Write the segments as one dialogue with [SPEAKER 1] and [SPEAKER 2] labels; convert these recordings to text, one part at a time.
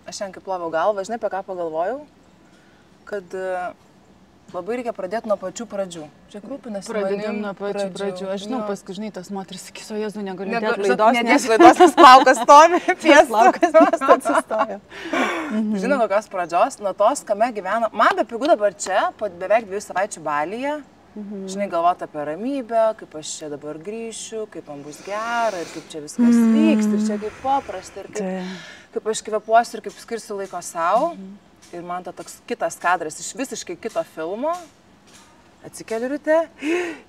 [SPEAKER 1] aš šiandien kaip ploviau galvą, žinai, apie ką pagalvojau, kad labai reikia pradėti nuo pačių pradžių. Čia rūpinasi manim.
[SPEAKER 2] Pradedam nuo pačių pradžių. Aš žinau, paskui, žinai, tos moteris sakys, o Jėzų negaliu dėti laidos,
[SPEAKER 1] nes laidos, nes plaukas stovi,
[SPEAKER 2] plaukas atsistojo.
[SPEAKER 1] Žinau, kokios pradžios, nuo tos, kame gyvena. Man be pigų dabar čia, po beveik 2 savaičių Balyje, žinai, galvoti apie ramybę, kaip aš čia dabar grįšiu, kaip man bus gera ir kaip čia viskas vyks, ir čia kaip paprasta, ir kaip aš kvepuosiu, ir kaip skirsiu laiko savo. Ir man ta toks kitas kadras iš visiškai kito filmo. Atsikeliu ryte,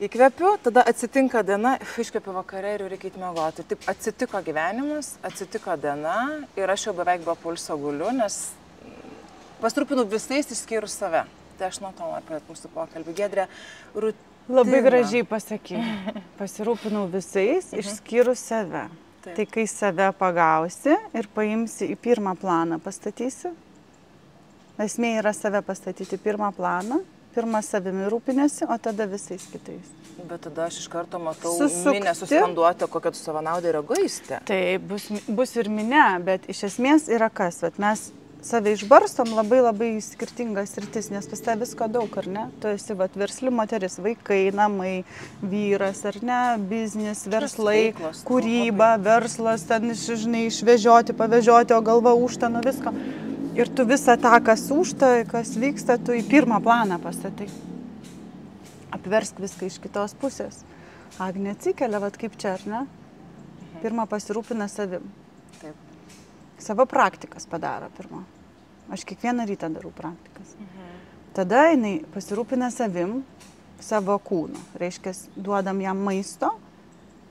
[SPEAKER 1] įkvepiu, tada atsitinka diena, iškvepiu vakare ir reikia eiti miegoti. Ir taip atsitiko gyvenimas, atsitiko diena ir aš jau beveik be pulso guliu, nes pasirūpinu visais išskyrus save. Tai aš nuo to noriu pradėti mūsų pokalbį. Giedrė, rutina.
[SPEAKER 2] Labai gražiai pasakė. Pasirūpinau visais, išskyrus save.
[SPEAKER 1] Taip.
[SPEAKER 2] Tai kai save pagausi ir paimsi į pirmą planą, pastatysi. Esmė yra save pastatyti pirmą planą, pirmą savimi rūpinėsi, o tada visais kitais.
[SPEAKER 1] Bet tada aš iš karto matau minę suskanduoti, kokia tu savanaudė ir egoistė.
[SPEAKER 2] Tai bus ir minė, bet iš esmės yra kas, vat mes save išbarstom labai skirtingas sritis, nes pas tai visko daug, ar ne? Tu esi versli moteris, vaikai, namai, vyras, ar ne, biznis, verslai, kūryba, verslas, ten žinai, išvežioti, pavežioti, o galva užta nuo visko. Ir tu visą tą, kas užta, kas vyksta, tu į pirmą planą pastatai. Apversk viską iš kitos pusės. Agnė atsikelia, vat kaip čia, ar ne? Pirmą pasirūpina savim.
[SPEAKER 1] Taip.
[SPEAKER 2] Savo praktikas padaro pirmą. Aš kiekvieną rytą darau praktikas. Tada jinai pasirūpina savim, savo kūnu. Reiškia, duodam jam maisto,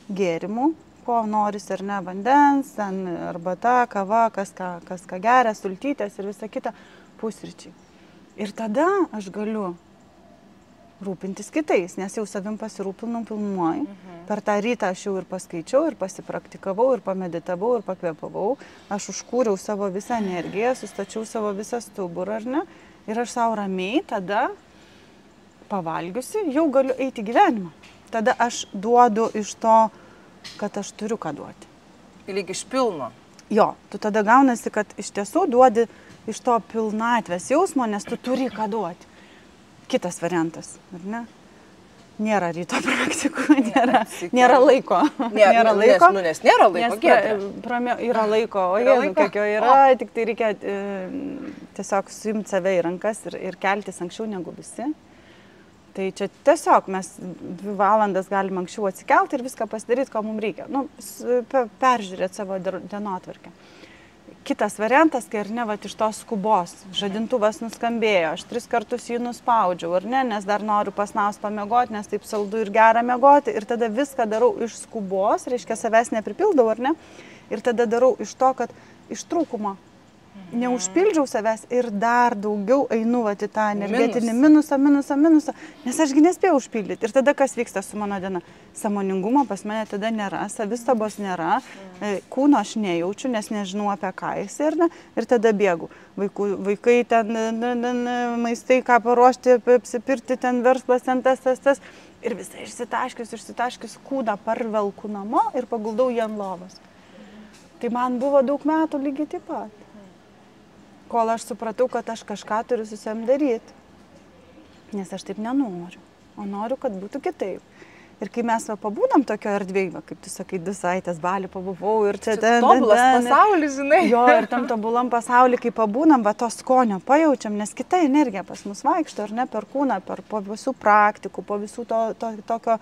[SPEAKER 2] gėrimų, ko noris ar ne, vandens, arbata, kava, kas ką geria, sultytės ir visa kita, pusryčiai. Ir tada aš galiu rūpintis kitais, nes jau savim pasirūpinau pilnuoju. Per tą rytą aš jau ir paskaičiau, ir pasipraktikavau, ir pameditavau, ir pakvėpavau. Aš užkūriau savo visą energiją, sustačiau savo visą stuburą, ar ne? Ir aš savo ramiai tada pavalgiusi, jau galiu eiti gyvenimą. Tada aš duodu iš to, kad aš turiu ką duoti.
[SPEAKER 1] Lyg iš pilno.
[SPEAKER 2] Jo, tu tada gaunasi, kad iš tiesų duodi iš to pilnatvės jausmo, nes tu turi ką duoti. Kitas variantas, ar ne? Nėra ryto praktikų, nėra laiko.
[SPEAKER 1] Nėra laiko. Nes nėra laiko,
[SPEAKER 2] yra laiko, o jėzau, kiek jo yra, tik tai reikia tiesiog suimti save į rankas ir keltis anksčiau negu visi. Tai čia tiesiog mes 2 valandas galim anksčiau atsikelti ir viską pasidaryti, ko mums reikia. Nu, peržiūrėti savo dienotvarkę. Kitas variantas, kai ar ne, vat iš tos skubos, žadintuvas nuskambėjo, aš 3 kartus jį nuspaudžiau, ar ne, nes dar noriu pasnaus pamiegoti, nes taip saldu ir gera miegoti, ir tada viską darau iš skubos, reiškia savęs nepripildau, ar ne, ir tada darau iš to, kad iš trūkumo. Neužpildžiau savęs ir dar daugiau einu į tą energetinį minusą, nes ašgi nespėjau užpildyti. Ir tada kas vyksta su mano diena? Sąmoningumo pas mane tada nėra, savistabos nėra, kūno aš nejaučiu, nes nežinau apie ką jis ir tada bėgu. Vaikai ten, maistai, ką paruošti, apsipirkti, ten verslas, ten tas. Ir visai išsitaškius kūną parvelku namo ir paguldau jį ant lovos. Tai man buvo daug metų lygiai taip pat. Kol aš supratau, kad aš kažką turiu su savim daryti. Nes aš taip nenoriu, o noriu, kad būtų kitaip. Ir kai mes pabūnam tokio erdvėje, kaip tu sakai, 2 savaitės Baly pabuvau ir čia
[SPEAKER 1] tobulas pasaulis, žinai.
[SPEAKER 2] Jo, ir tam tobulam pasauly, kai pabūnam, to skonio pajaučiam, nes kita energija pas mus vaikšto, ar ne, per kūną, po visų praktikų, po visų tokio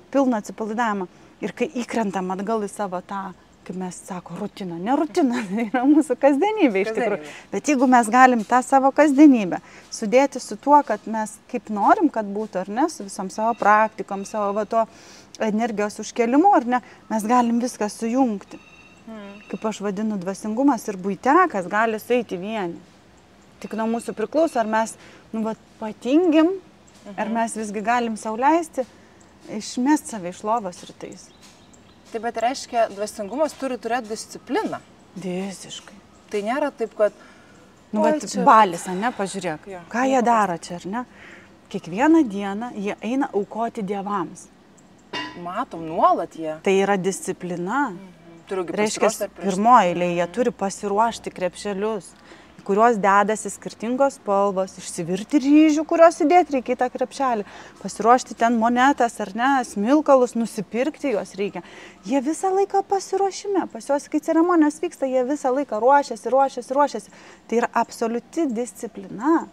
[SPEAKER 2] pilno atsipalaidavimo. Ir kai įkrentam atgal į savo tą, kaip mes sako, rutiną. Ne rutina, tai yra mūsų kasdienybė iš tikrųjų. Bet jeigu mes galim tą savo kasdienybę sudėti su tuo, kad mes kaip norim, kad būtų, ar ne, su visom savo praktikom, savo to energijos užkelimu, ar ne, mes galim viską sujungti. Kaip aš vadinu, dvasingumas ir buitekas gali sueiti vieni. Tik nuo mūsų priklauso, ar mes patingim, ar mes visgi galim sau leisti išmest save iš lovos rytais.
[SPEAKER 1] Taip, bet reiškia, dvasingumas turi turėti discipliną.
[SPEAKER 2] Visiškai.
[SPEAKER 1] Tai nėra taip, kad...
[SPEAKER 2] Balis, ne, pažiūrėk, ką jie daro čia, ar ne? Kiekvieną dieną jie eina aukoti dievams.
[SPEAKER 1] Matom, nuolat jie.
[SPEAKER 2] Tai yra disciplina. Reiškia, pirmoji eilė, jie turi pasiruošti krepšelius, kuriuos dedasi skirtingos spalvos, išsivirti ryžių, kuriuos įdėti reikia į tą krepšelį, pasiruošti ten monetas ar ne, smilkalus, nusipirkti juos reikia. Jie visą laiką pasiruošime, pas juos, kai ceremonijos vyksta, jie visą laiką ruošiasi. Tai yra absoliuti disciplina.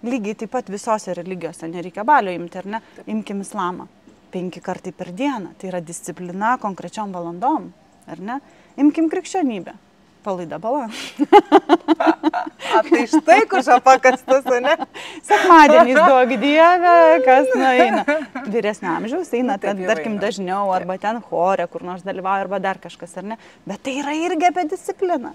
[SPEAKER 2] Lygiai taip pat visose religijose nereikia balio imti, ar ne? Imkim islamą. 5 kartai per dieną. Tai yra disciplina konkrečiom valandom, ar ne? Imkim krikščionybę. Palaida bala.
[SPEAKER 1] Tai štai kur čia pakastas, ne?
[SPEAKER 2] Sekmadienys duok Dieve, kas nueina. Vyresnio amžiaus eina, ten, tarkim, dažniau, arba ten chore, kur nors dalyvauja, arba dar kažkas, ar ne? Bet tai yra irgi apie discipliną.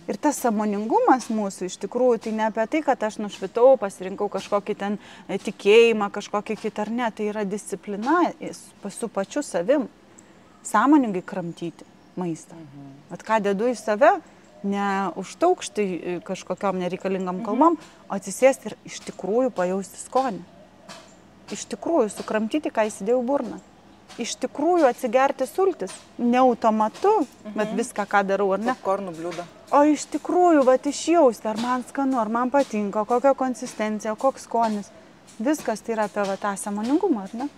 [SPEAKER 2] Ir tas sąmoningumas mūsų iš tikrųjų, tai ne apie tai, kad aš nušvitau, pasirinkau kažkokį ten tikėjimą, kažkokį kitą ar ne. Tai yra disciplina su pačiu savim. Sąmoningai kramtyti maistą. Vat ką dedu į save, ne užtaukšti kažkokiom nereikalingam kalbom, o atsisėsti ir iš tikrųjų pajausti skonį. Iš tikrųjų sukramtyti, ką įsidėjau burną. Iš tikrųjų atsigerti sultis. Ne automatu, bet viską, ką darau, ar ne?
[SPEAKER 1] Popkornų bliūdą.
[SPEAKER 2] O iš tikrųjų, vat išjausti, ar man skanu, ar man patinka, kokia konsistencija, koks skonis. Viskas tai yra apie tą sąmoningumą, ar ne?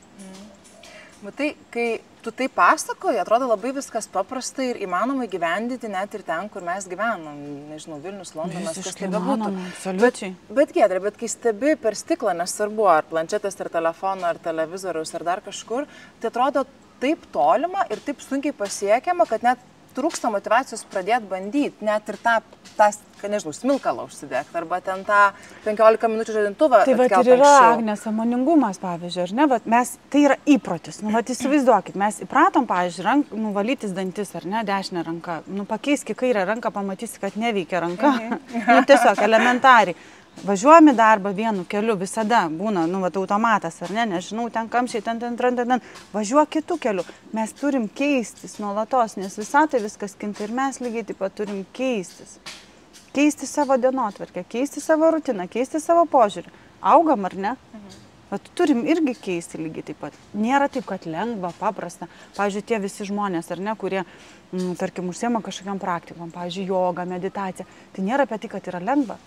[SPEAKER 1] Matai, kai tu tai pasakoji, atrodo labai viskas paprasta ir įmanoma įgyvendyti net ir ten, kur mes gyvenam. Nežinau, Vilnius, Londonas, kas tai bebūtų.
[SPEAKER 2] Absoliučiai.
[SPEAKER 1] Bet Giedre, bet kai stebi per stiklą, nesvarbu, ar planšetės, ar telefono, ar televizoriaus, ar dar kažkur, tai atrodo taip tolima ir taip sunkiai pasiekiama, kad net trūksta motyvacijos pradėti bandyti, net ir tą nežinau, smilkalą užsidėkti, arba ten tą 15 minučių žadintuvą.
[SPEAKER 2] Tai vat ir yra, Agne, sąmoningumas, pavyzdžiui, ar ne, bet mes, tai yra įprotis, nu, vat įsivaizduokit, mes įpratom, pavyzdžiui, valytis dantis, ar ne, dešinę ranką, nu, pakeiski kairę ranką, pamatysi, kad neveikia ranka, nu, tiesiog elementariai. Važiuojame darbą vienu keliu, visada būna, nu, vat automatas, ar ne, nežinau, ten kamščiai, ten, važiuok kitų kelių. Mes turim keistis nuolatos, nes visatoj viskas kinta ir mes lygiai taip pat turim keistis. Keisti savo dienotvarkę, keisti savo rutiną, keisti savo požiūrį. Augam, ar ne? Bet turim irgi keisti lygiai taip pat. Nėra taip, kad lengva, paprasta. Pavyzdžiui, tie visi žmonės, ar ne, kurie, tarkim, užsiema kažkokiam praktikom, pavyzdžiui, joga, meditacija. Tai nėra apie tai, kad yra lengva.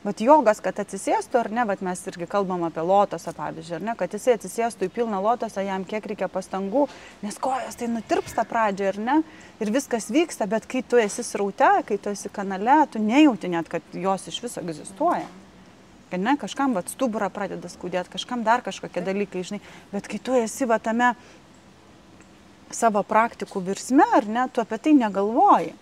[SPEAKER 2] Bet jogas, kad atsisėstų, ar ne, bet mes irgi kalbam apie lotosą, pavyzdžiui, ar ne, kad jisai atsisėstų į pilną lotosą, jam kiek reikia pastangų, nes kojos tai nutirpsta pradžioje, ar ne, ir viskas vyksta, bet kai tu esi sraute, kai tu esi kanale, tu nejauti net, kad jos iš viso egzistuoja. Kad ne, kažkam vat stuburą pradeda skaudėti, kažkam dar kažkokie dalykai, žinai, bet kai tu esi va tame savo praktikų virsme, ar ne, tu apie tai negalvoji.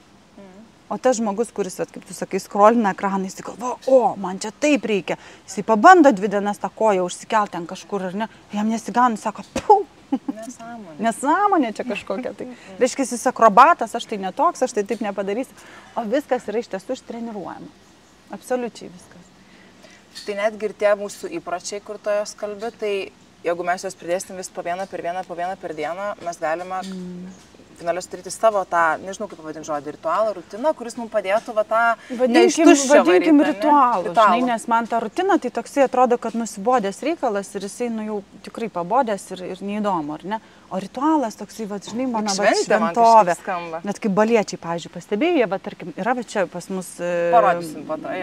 [SPEAKER 2] O tas žmogus, kuris, kaip tu sakai, skrolina ekraną, jis galvo, o, man čia taip reikia. Jis pabando 2 dienas tą koją užsikelti ten kažkur, ar ne, jam nesigauna, sako, pau.
[SPEAKER 1] Nesąmonė.
[SPEAKER 2] Nesąmonė čia kažkokia. Tai reiškia, jis akrobatas, aš tai netoks, aš tai taip nepadarysiu. O viskas yra iš tiesų ištreniruojama. Absoliučiai viskas.
[SPEAKER 1] Tai netgi ir tie mūsų įpročiai, kur tu jos kalbi, tai jeigu mes jos pridėsim vis po vieną per dieną, mes galime finalios turėti savo tą, nežinau kaip pavadinti žodį, ritualą, rutiną, kuris mums padėtų va tą
[SPEAKER 2] Vadinkim ritualų, žinai, nes man ta rutina tai toksai atrodo, kad nusibodęs reikalas ir jisai, nu, jau tikrai pabodęs ir neįdomu, ar ne? O ritualas toksai, va, žinai, mano šventovė. Net kaip baliečiai, pavyzdžiui, pastebėjai, va, tarkim, yra va čia pas mus
[SPEAKER 1] parodysim po to,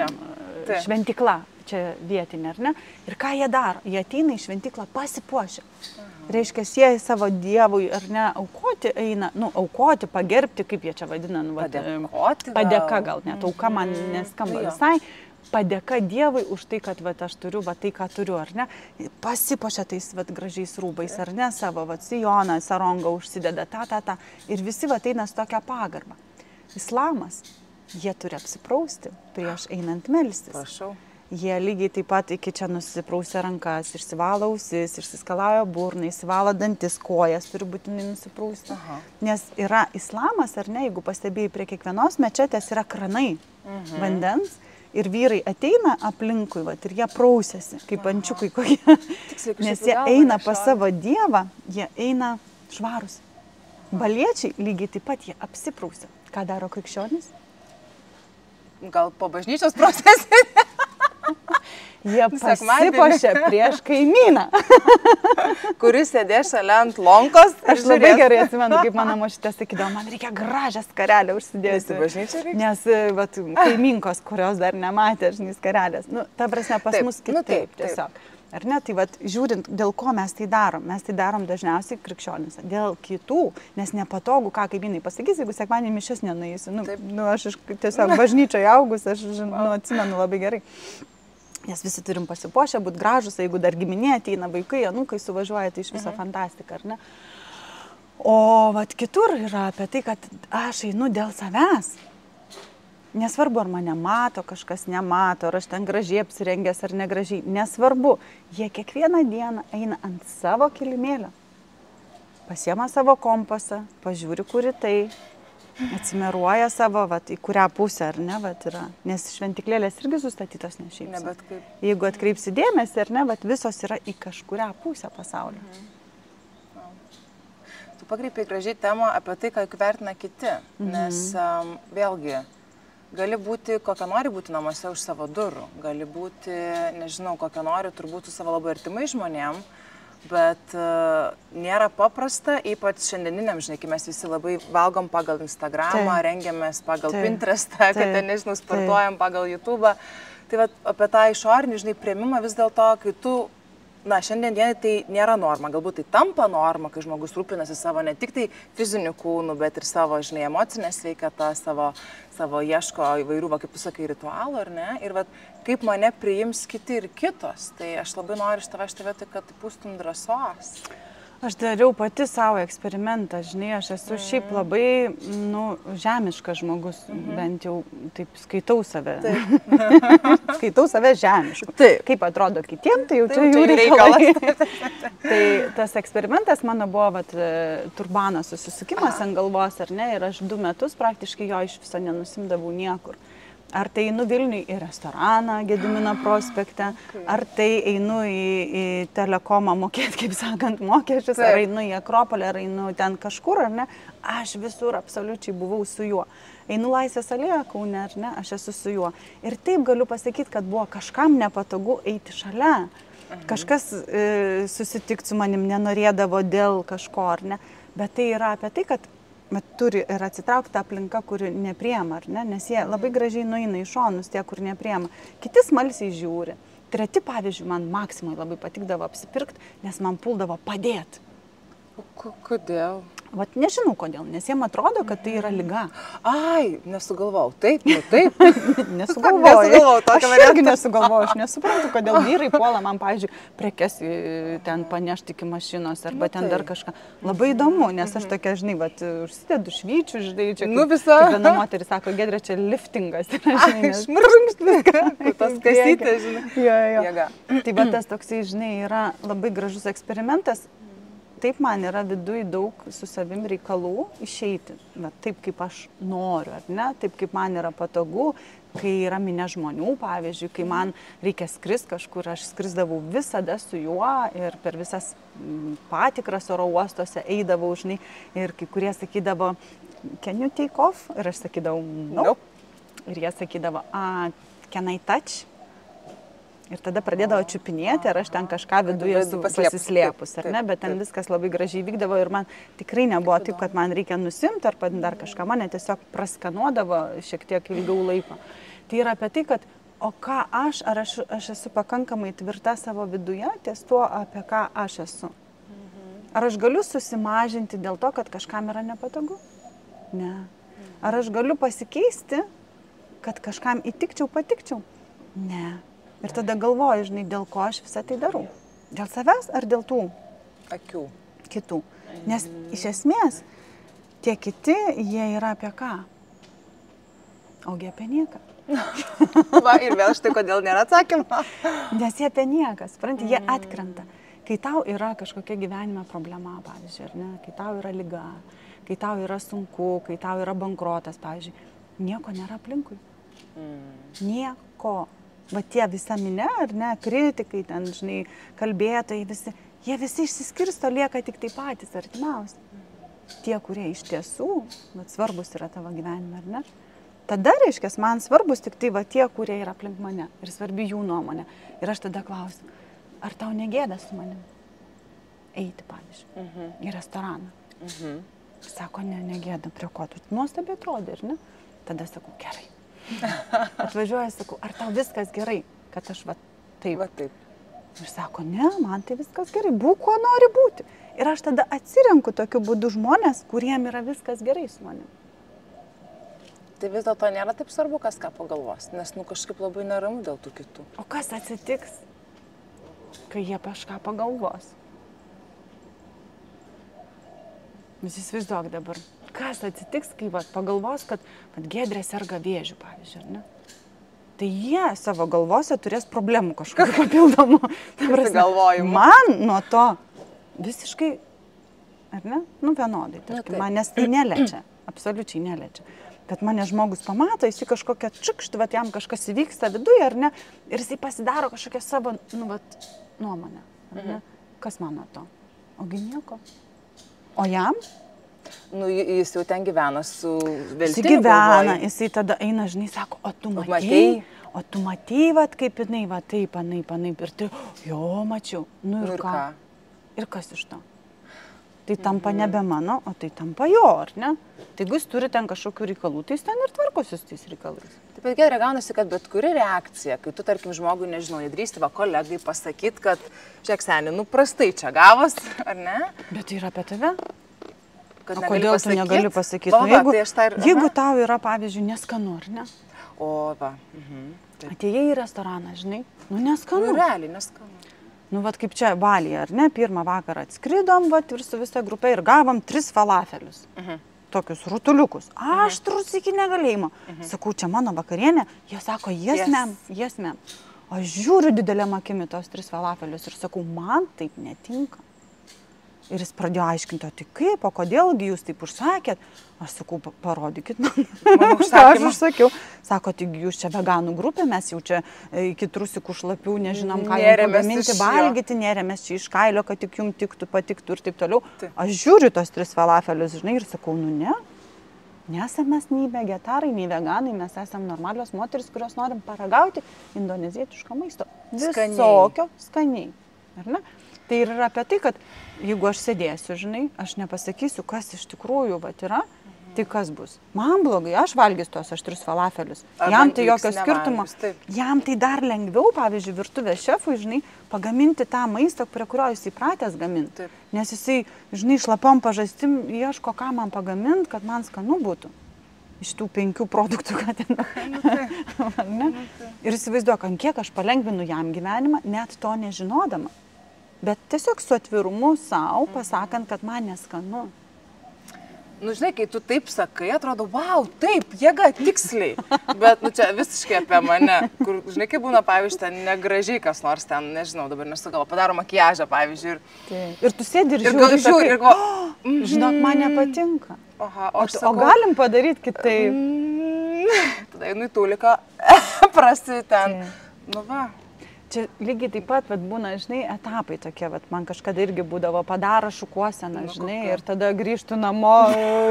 [SPEAKER 2] šventikla, čia vietinė, ar ne? Ir ką jie daro? Jie ateina į šventiklą pasipuošę. Reiškia, jie savo dievui, ar ne, aukoti eina, nu, aukoti, pagerbti, kaip jie čia vadina, nu, padėka gal, net auka man neskamba visai, padėka dievui už tai, kad va, aš turiu va, tai, ką turiu, ar ne, pasipuošia tais va, gražiais rūbais, ar ne, savo va, sijoną, sarongą užsideda, ir visi va, eina su tokia pagarba. Islamas, jie turi apsiprausti prieš einant melstis.
[SPEAKER 1] Prašau.
[SPEAKER 2] Jie lygiai taip pat iki čia nusiprausia rankas, išsivalo ausis, išsiskalauja burną, išsivalo dantis, kojas turi būtinai nusiprausti. Nes yra islamas, ar ne, jeigu pastebėjai, prie kiekvienos mečetės yra kranai vandens ir vyrai ateina aplinkui, vat, ir jie prausiasi, kaip ančiukai kokie. Nes jie eina pas savo dievą, jie eina švarus. Baliečiai lygiai taip pat jie apsiprausia. Ką daro krikščionys?
[SPEAKER 1] Gal po bažnyčios procese?
[SPEAKER 2] Jie pasipuošė prieš kaimyną.
[SPEAKER 1] Kuris sėdės šalia ant lonkos.
[SPEAKER 2] Aš labai gerai atsimenu, kaip mano močiutė sakydavo, man reikia gražią skarelę užsidėti. Nes vat, kaiminkos, kurios dar nematė, žinai, skarelės. Nu, ta prasme, pas mus kitaip tiesiog. Ar ne? Tai vat, žiūrint, dėl ko mes tai darom. Mes tai darom dažniausiai krikščionys. Dėl kitų, nes nepatogu, ką kaimynai pasakys, jeigu sekmadienį mišias nenueisi. Aš tiesiog bažnyčioje augus, aš atsimenu labai gerai. Nes visi turim pasipuošę, būt gražus, jeigu dar giminė ateina vaikai, anūkai suvažiuoja, tai iš viso fantastika, ar ne? O vat kitur yra apie tai, kad aš einu dėl savęs. Nesvarbu, ar mane mato, kažkas nemato, ar aš ten gražiai apsirengęs ar negražiai. Nesvarbu, jie kiekvieną dieną eina ant savo kilimėlio. Pasiema savo kompasą, pažiūri, kuri tai, atsimeruoja savo, vat, į kurią pusę, ar ne, vat, yra. Nes šventiklėlės irgi sustatytos ne šiaip.
[SPEAKER 1] Ne, bet kaip.
[SPEAKER 2] Jeigu atkreipsi dėmesį, ar ne, vat, visos yra į kažkurią pusę pasaulio.
[SPEAKER 1] Tu pakreipiai gražiai temą apie tai, ką vertina kiti, nes vėlgi, gali būti, kokia nori būti namuose už savo durų, gali būti, nežinau, kokia nori turbūt su savo labai artimai žmonėm, bet nėra paprasta, ypač šiandieniniam, žinai, kai mes visi labai valgom pagal Instagramą, rengiamės pagal Pinterestą, kad ten, nežinau, sportuojam pagal YouTube'ą. Tai vat, apie tą išorinį, žinai, priėmimą vis dėlto, kai tu, na, šiandien dienai tai nėra norma, galbūt tai tampa norma, kai žmogus rūpinasi savo ne tik tai fiziniu kūnu, bet ir savo, žinai, emocinę sveikatą, savo ieško įvairių, kaip tu sakai, ritualų, ar ne? Ir vat, kaip mane priims kiti ir kitos, tai aš labai noriu iš tavęs šitą vietą, kad pustum drąsos.
[SPEAKER 2] Aš dariau pati savo eksperimentą, žinai, aš esu šiaip labai, žemiškas žmogus, bent jau taip skaitau save. Skaitau save žemišku. Kaip atrodo kitiem, tai jau čia jų reikalas. Tai tas eksperimentas mano buvo, vat, turbano susisukimas ant galvos, ar ne, ir aš 2 metus praktiškai jo iš viso nenusimdavau niekur. Ar tai einu Vilniui į restoraną Gedimino prospekte, ar tai einu į telekomą mokėti, kaip sakant, mokesčius, ar einu į Akropolį, ar einu ten kažkur, ar ne, aš visur absoliučiai buvau su juo. Einu Laisvės alėją Kaune, ar ne, aš esu su juo. Ir taip galiu pasakyti, kad buvo kažkam nepatogu eiti šalia. Kažkas susitikti su manim nenorėdavo dėl kažko, ar ne. Bet tai yra apie tai, kad turi ir atsitraukti aplinka, kuri nepriema, ar ne? Nes jie labai gražiai nueina į šonus, tie, kur nepriema. Kiti smalsiai žiūri. Treti, pavyzdžiui, man Maksimai labai patikdavo apsipirkti, nes man puldavo padėti.
[SPEAKER 1] Kodėl?
[SPEAKER 2] Vat nežinau kodėl, nes jiem atrodo, kad tai yra liga.
[SPEAKER 1] Ai, nesugalvojau. Taip, taip.
[SPEAKER 2] Nesugalvojau. Aš irgi nesugalvojau. Aš nesuprantu, kodėl vyrai puola man, pavyzdžiui, prekes ten panešti iki mašinos arba ten dar kažką. Labai įdomu, nes aš tokia, žinai, vat, užsidedu švyčių, žinai, čia kaip viena moteris sako, Giedrė, čia liftingas.
[SPEAKER 1] Šmurkšt viską. Tas kasytės, žinai.
[SPEAKER 2] Jėga. Tai va tas toksai, žinai, yra labai gražus eksperimentas. Taip man yra viduj daug su savim reikalų išeiti, taip kaip aš noriu, ar ne, taip kaip man yra patogu, kai yra minė žmonių, pavyzdžiui, kai man reikia skristi kažkur, aš skrisdavau visada su juo ir per visas patikras oro uostuose eidavau, žinai, ir kai kurie sakydavo, can you take off? Ir aš sakydavau, no. Ir jie sakydavo, can I touch? Ir tada pradėdavo čiupinėti, ar aš ten kažką viduje esu pasislėpus, ar ne, bet ten viskas labai gražiai vykdavo ir man tikrai nebuvo taip, kad man reikia nusimti ar dar kažką, mane tiesiog praskanuodavo šiek tiek ilgiau laiko. Tai yra apie tai, kad o ką ar aš esu pakankamai tvirta savo viduje ties tuo, apie ką aš esu. Ar aš galiu susimažinti dėl to, kad kažkam yra nepatogu? Ne. Ar aš galiu pasikeisti, kad kažkam įtikčiau, patikčiau? Ne. Ir tada galvoju, žinai, dėl ko aš visą tai darau. Dėl savęs ar dėl tų?
[SPEAKER 1] Akių.
[SPEAKER 2] Kitų. Nes iš esmės tie kiti, jie yra apie ką? Ogi apie nieką.
[SPEAKER 1] Va, ir vėl štai kodėl nėra atsakymo.
[SPEAKER 2] Nes jie apie nieką, supranti, jie atkrenta. Kai tau yra kažkokia gyvenime problema, pavyzdžiui, ar ne? Kai tau yra liga, kai tau yra sunku, kai tau yra bankrotas, pavyzdžiui, nieko nėra aplinkui. Nieko. Va tie visa minė, ar ne, kritikai, ten, žinai, kalbėtojai, jie visi išsiskirsto, lieka tik tai patys artimiausi. Tie, kurie iš tiesų, svarbus yra tavo gyvenime, ar ne? tada, reiškia, man svarbus tik tai va tie, kurie yra aplink mane ir svarbi jų nuomonė. Ir aš tada klausiu, ar tau negėda su manim eiti, pavyzdžiui, į restoraną? Sako, negėda, prie ko tu nuostabiai atrodai, ir ne? Tada sakau, gerai. Atvažiuoju, sakau, ar tau viskas gerai, kad aš va taip.
[SPEAKER 1] Va taip.
[SPEAKER 2] Ir sako, ne, man tai viskas gerai, būk, kuo nori būti. Ir aš tada atsirenku tokiu būdu žmonės, kuriem yra viskas gerai su manim.
[SPEAKER 1] Tai vis dėlto nėra taip svarbu, kas ką pagalvos, nes kažkaip labai neramu dėl tų kitų.
[SPEAKER 2] O kas atsitiks, kai jie kažką pagalvos? Visi įsivaizduok dabar, kas atsitiks, kai pagalvos, kad Giedrė serga vėžiu, pavyzdžiui, ar ne? Tai jie savo galvose turės problemų kažkokių papildomų. Man nuo to visiškai, ar ne? Vienodai, tarkim, manęs tai neliečia, absoliučiai neliečia. Bet mane žmogus pamato, jis kažkokią čikšt, jam kažkas įvyksta viduje, ar ne? Ir jis pasidaro kažkokią savo, nuomonę, ar ne? Kas man nuo to? Ogi nieko. O jam?
[SPEAKER 1] Jis jau ten gyvena su veltiniu.
[SPEAKER 2] Jis gyvena, jisai tada eina, žinai, sako, o tu matei, vat, kaip jinai, va, taip, anaip, ir tai, jo, mačiau. Ir ką? Ir kas iš to? Tai tampa nebe mano, o tai tampa jo, ar ne? Tai jeigu jis turi ten kažkokių reikalų, tai jis ten ir tvarkosi su tais reikalais.
[SPEAKER 1] Taip pat Giedrė, gaunasi, kad bet kuri reakcija, kai tu, tarkim, žmogui, nežinau, nedrįsti kolegai pasakyti, kad, žiūrėk, seni, prastai čia gavos, ar ne?
[SPEAKER 2] Bet tai yra apie tave.
[SPEAKER 1] O
[SPEAKER 2] kodėl tu negali pasakyti? Jeigu tau yra, pavyzdžiui, neskanu, ar ne?
[SPEAKER 1] O, va.
[SPEAKER 2] Atėjai į restoraną, žinai, neskanu.
[SPEAKER 1] Realiai neskanu.
[SPEAKER 2] Vat kaip čia Balyje, ar ne? Pirmą vakarą atskridom, vat, ir su visa grupė ir gavom 3 falafelius. Tokius rutuliukus. Aštrus iki negalėjimo. Sakau, čia mano vakarienė. Jie sako, yes, ma'am. Aš žiūriu didelėm akimi tos 3 falafelius ir sakau, man taip netinka. Ir jis pradėjo aiškinti, tai kaip, o kodėlgi jūs taip užsakėt? Aš sakau, parodykit man. Aš užsakiau. Sako, taigi jūs čia veganų grupė, mes jau čia iki trusikų šlapių nežinom, ką jums pagaminti, valgyti, nerėmės čia iš kailio, kad tik jums tiktų, patiktų ir taip toliau. Aš žiūriu tos 3 falafelius, žinai, ir sakau, ne. Nesam mes nei vegetarai, nei veganai, mes esam normalios moteris, kurios norim paragauti indonezietiško maisto. Visokio skaniai. Ar ne? Tai yra apie tai, kad jeigu aš sėdėsiu, žinai, aš nepasakysiu, kas iš tikrųjų yra, tai kas bus. Man blogai, aš valgysiu tos aštrius falafelius. Jam tai jokio skirtumo. Jam tai dar lengviau, pavyzdžiui, virtuvės šefui, žinai, pagaminti tą maistą, prie kurio jis įpratęs gaminti. Nes jisai, žinai, šlapom pažastim ieško, ką man pagaminti, kad man skanu būtų. Iš tų 5 produktų, ką ten. Ir įsivaizduok, ant kiek aš palengvinu jam gyvenimą, net to nežinodama. Bet tiesiog su atvirumu savo, pasakant, kad man neskanu.
[SPEAKER 1] Žinai, kai tu taip sakai, atrodo, wow, taip, jėga, tiksliai. Bet, čia visiškai apie mane, kur, žinai, kai būna, pavyzdžiui, ten negražiai kas nors ten, nežinau, dabar nesugalvo, padaro makiažą, pavyzdžiui.
[SPEAKER 2] Ir tu sėdi ir žiūri,
[SPEAKER 1] ir galvo,
[SPEAKER 2] žinok, man nepatinka.
[SPEAKER 1] O
[SPEAKER 2] galim padaryti kitaip.
[SPEAKER 1] Tada einu į Tuliką, prasti ten. Va.
[SPEAKER 2] Čia lygiai taip pat būna, žinai, etapai tokie, man kažkada irgi būdavo, padaro šukuoseną, žinai, ir tada grįžtu namo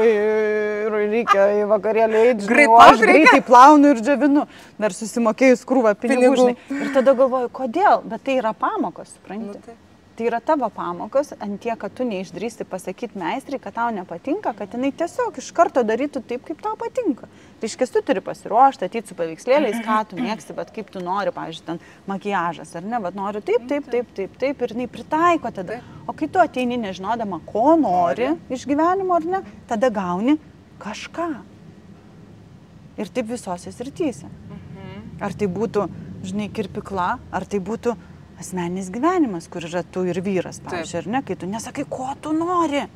[SPEAKER 2] ir reikia į vakarėlį eiti, žinai, o aš greitai plaunu ir džiavinu, dar susimokėjus krūvą pinigų, žinai. Ir tada galvoju, kodėl, bet tai yra pamokos, supranti? Tai yra tavo pamokos, ant tiek, kad tu neišdrįsti pasakyti meistrai, kad tau nepatinka, kad jinai tiesiog iš karto darytų taip, kaip tau patinka. Tai iškės tu turi pasiruošti, ateit su paveikslėliais, ką tu mėgsti, bet kaip tu nori, pavyzdžiui, ten makiažas, ar ne, bet noriu taip, ir jinai pritaiko tada. O kai tu ateini nežinodama, ko nori iš gyvenimo, ar ne, tada gauni kažką. Ir taip visose srityse. Ar tai būtų, žinai, kirpykla, ar tai būtų asmeninis gyvenimas, kur yra tu ir vyras, pavyzdžiui, ar ne, kai tu nesakai, ko tu nori,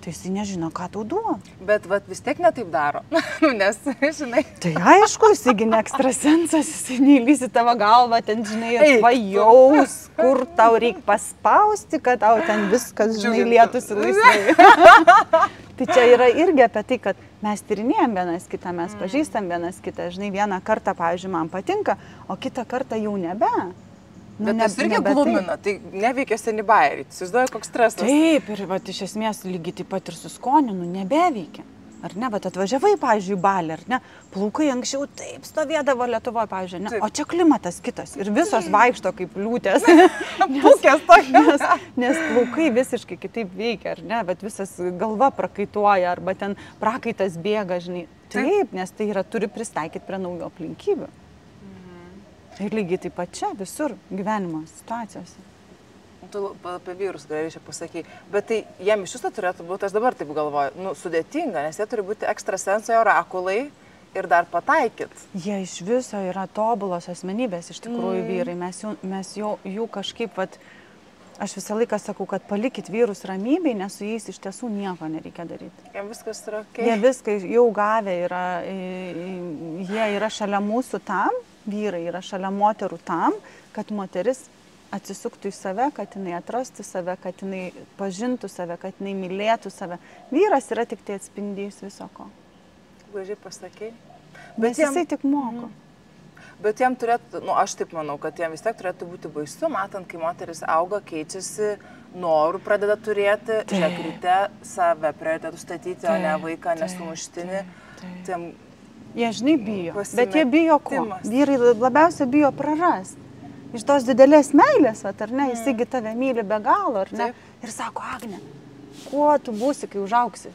[SPEAKER 2] tai jisai nežino, ką tau duo.
[SPEAKER 1] Bet vis tiek netaip daro, nes, žinai.
[SPEAKER 2] Tai aišku, jisai ne ekstrasensas, jisai neįlys į tavo galvą, ten, žinai, atvajaus, kur tau reikia paspausti, kad tau ten viskas, žinai, lietųsi laisvai. Tai čia yra irgi apie tai, kad mes tyrinėjom vienas kitą, mes pažįstam vienas kitą, žinai, vieną kartą, pavyzdžiui, man patinka, o kitą kartą jau nebe.
[SPEAKER 1] Bet tas irgi glumina, tai neveikia seni bairiai, įsivaizduoju, koks stresas.
[SPEAKER 2] Taip, ir iš esmės lygiai taip pat ir su skoniu, nebeveikia. Ar ne, bet atvažiavai, pavyzdžiui, Balį, ar ne, plaukai anksčiau taip stovėdavo Lietuvoje, pavyzdžiui, ne, o čia klimatas kitas ir visos vaikšto kaip liūtės, nes plaukai visiškai kitaip veikia, ar ne, bet visas galva prakaituoja, arba ten prakaitas bėga, žinai. Taip, nes tai yra, turi pristaikyti prie naujų aplinkybių. Ir lygiai taip pat čia, visur gyvenimo situacijose.
[SPEAKER 1] Tu apie vyrus gali čia pasakai, bet tai jiem iš viso turėtų būti, aš dabar taip galvoju, sudėtinga, nes jie turi būti ekstrasensai orakulai ir dar pataikyt.
[SPEAKER 2] Jie iš viso yra tobulos asmenybės, iš tikrųjų vyrai, mes jų kažkaip, vat, aš visą laiką sakau, kad palikit vyrus ramybėj, nes su jais iš tiesų nieko nereikia daryti.
[SPEAKER 1] Jiem viskas yra
[SPEAKER 2] Jie viską jau gavę yra, jie yra šalia mūsų tam, vyrai yra šalia moterų tam, kad moteris atsisuktų į save, kad jinai atrastų save, kad jinai pažintų save, kad jinai mylėtų save. Vyras yra tik tai atspindys viso ko.
[SPEAKER 1] Gražiai pasakei.
[SPEAKER 2] Bet jisai tik moko.
[SPEAKER 1] Bet jiem turėtų, aš taip manau, kad jiem vis tiek turėtų būti baisu, matant, kai moteris auga, keičiasi, norų pradeda turėti, žiūrėk, ryte save prioritetų statyti, o ne vaiką, nesumuštinį.
[SPEAKER 2] Jie, žinai, bijo. Bet jie bijo ko? Vyrai labiausiai bijo prarasti. Iš tos didelės meilės, ar ne, jisai tave myli be galo, ar ne? Ir sako, Agne, kuo tu būsi, kai užauksi?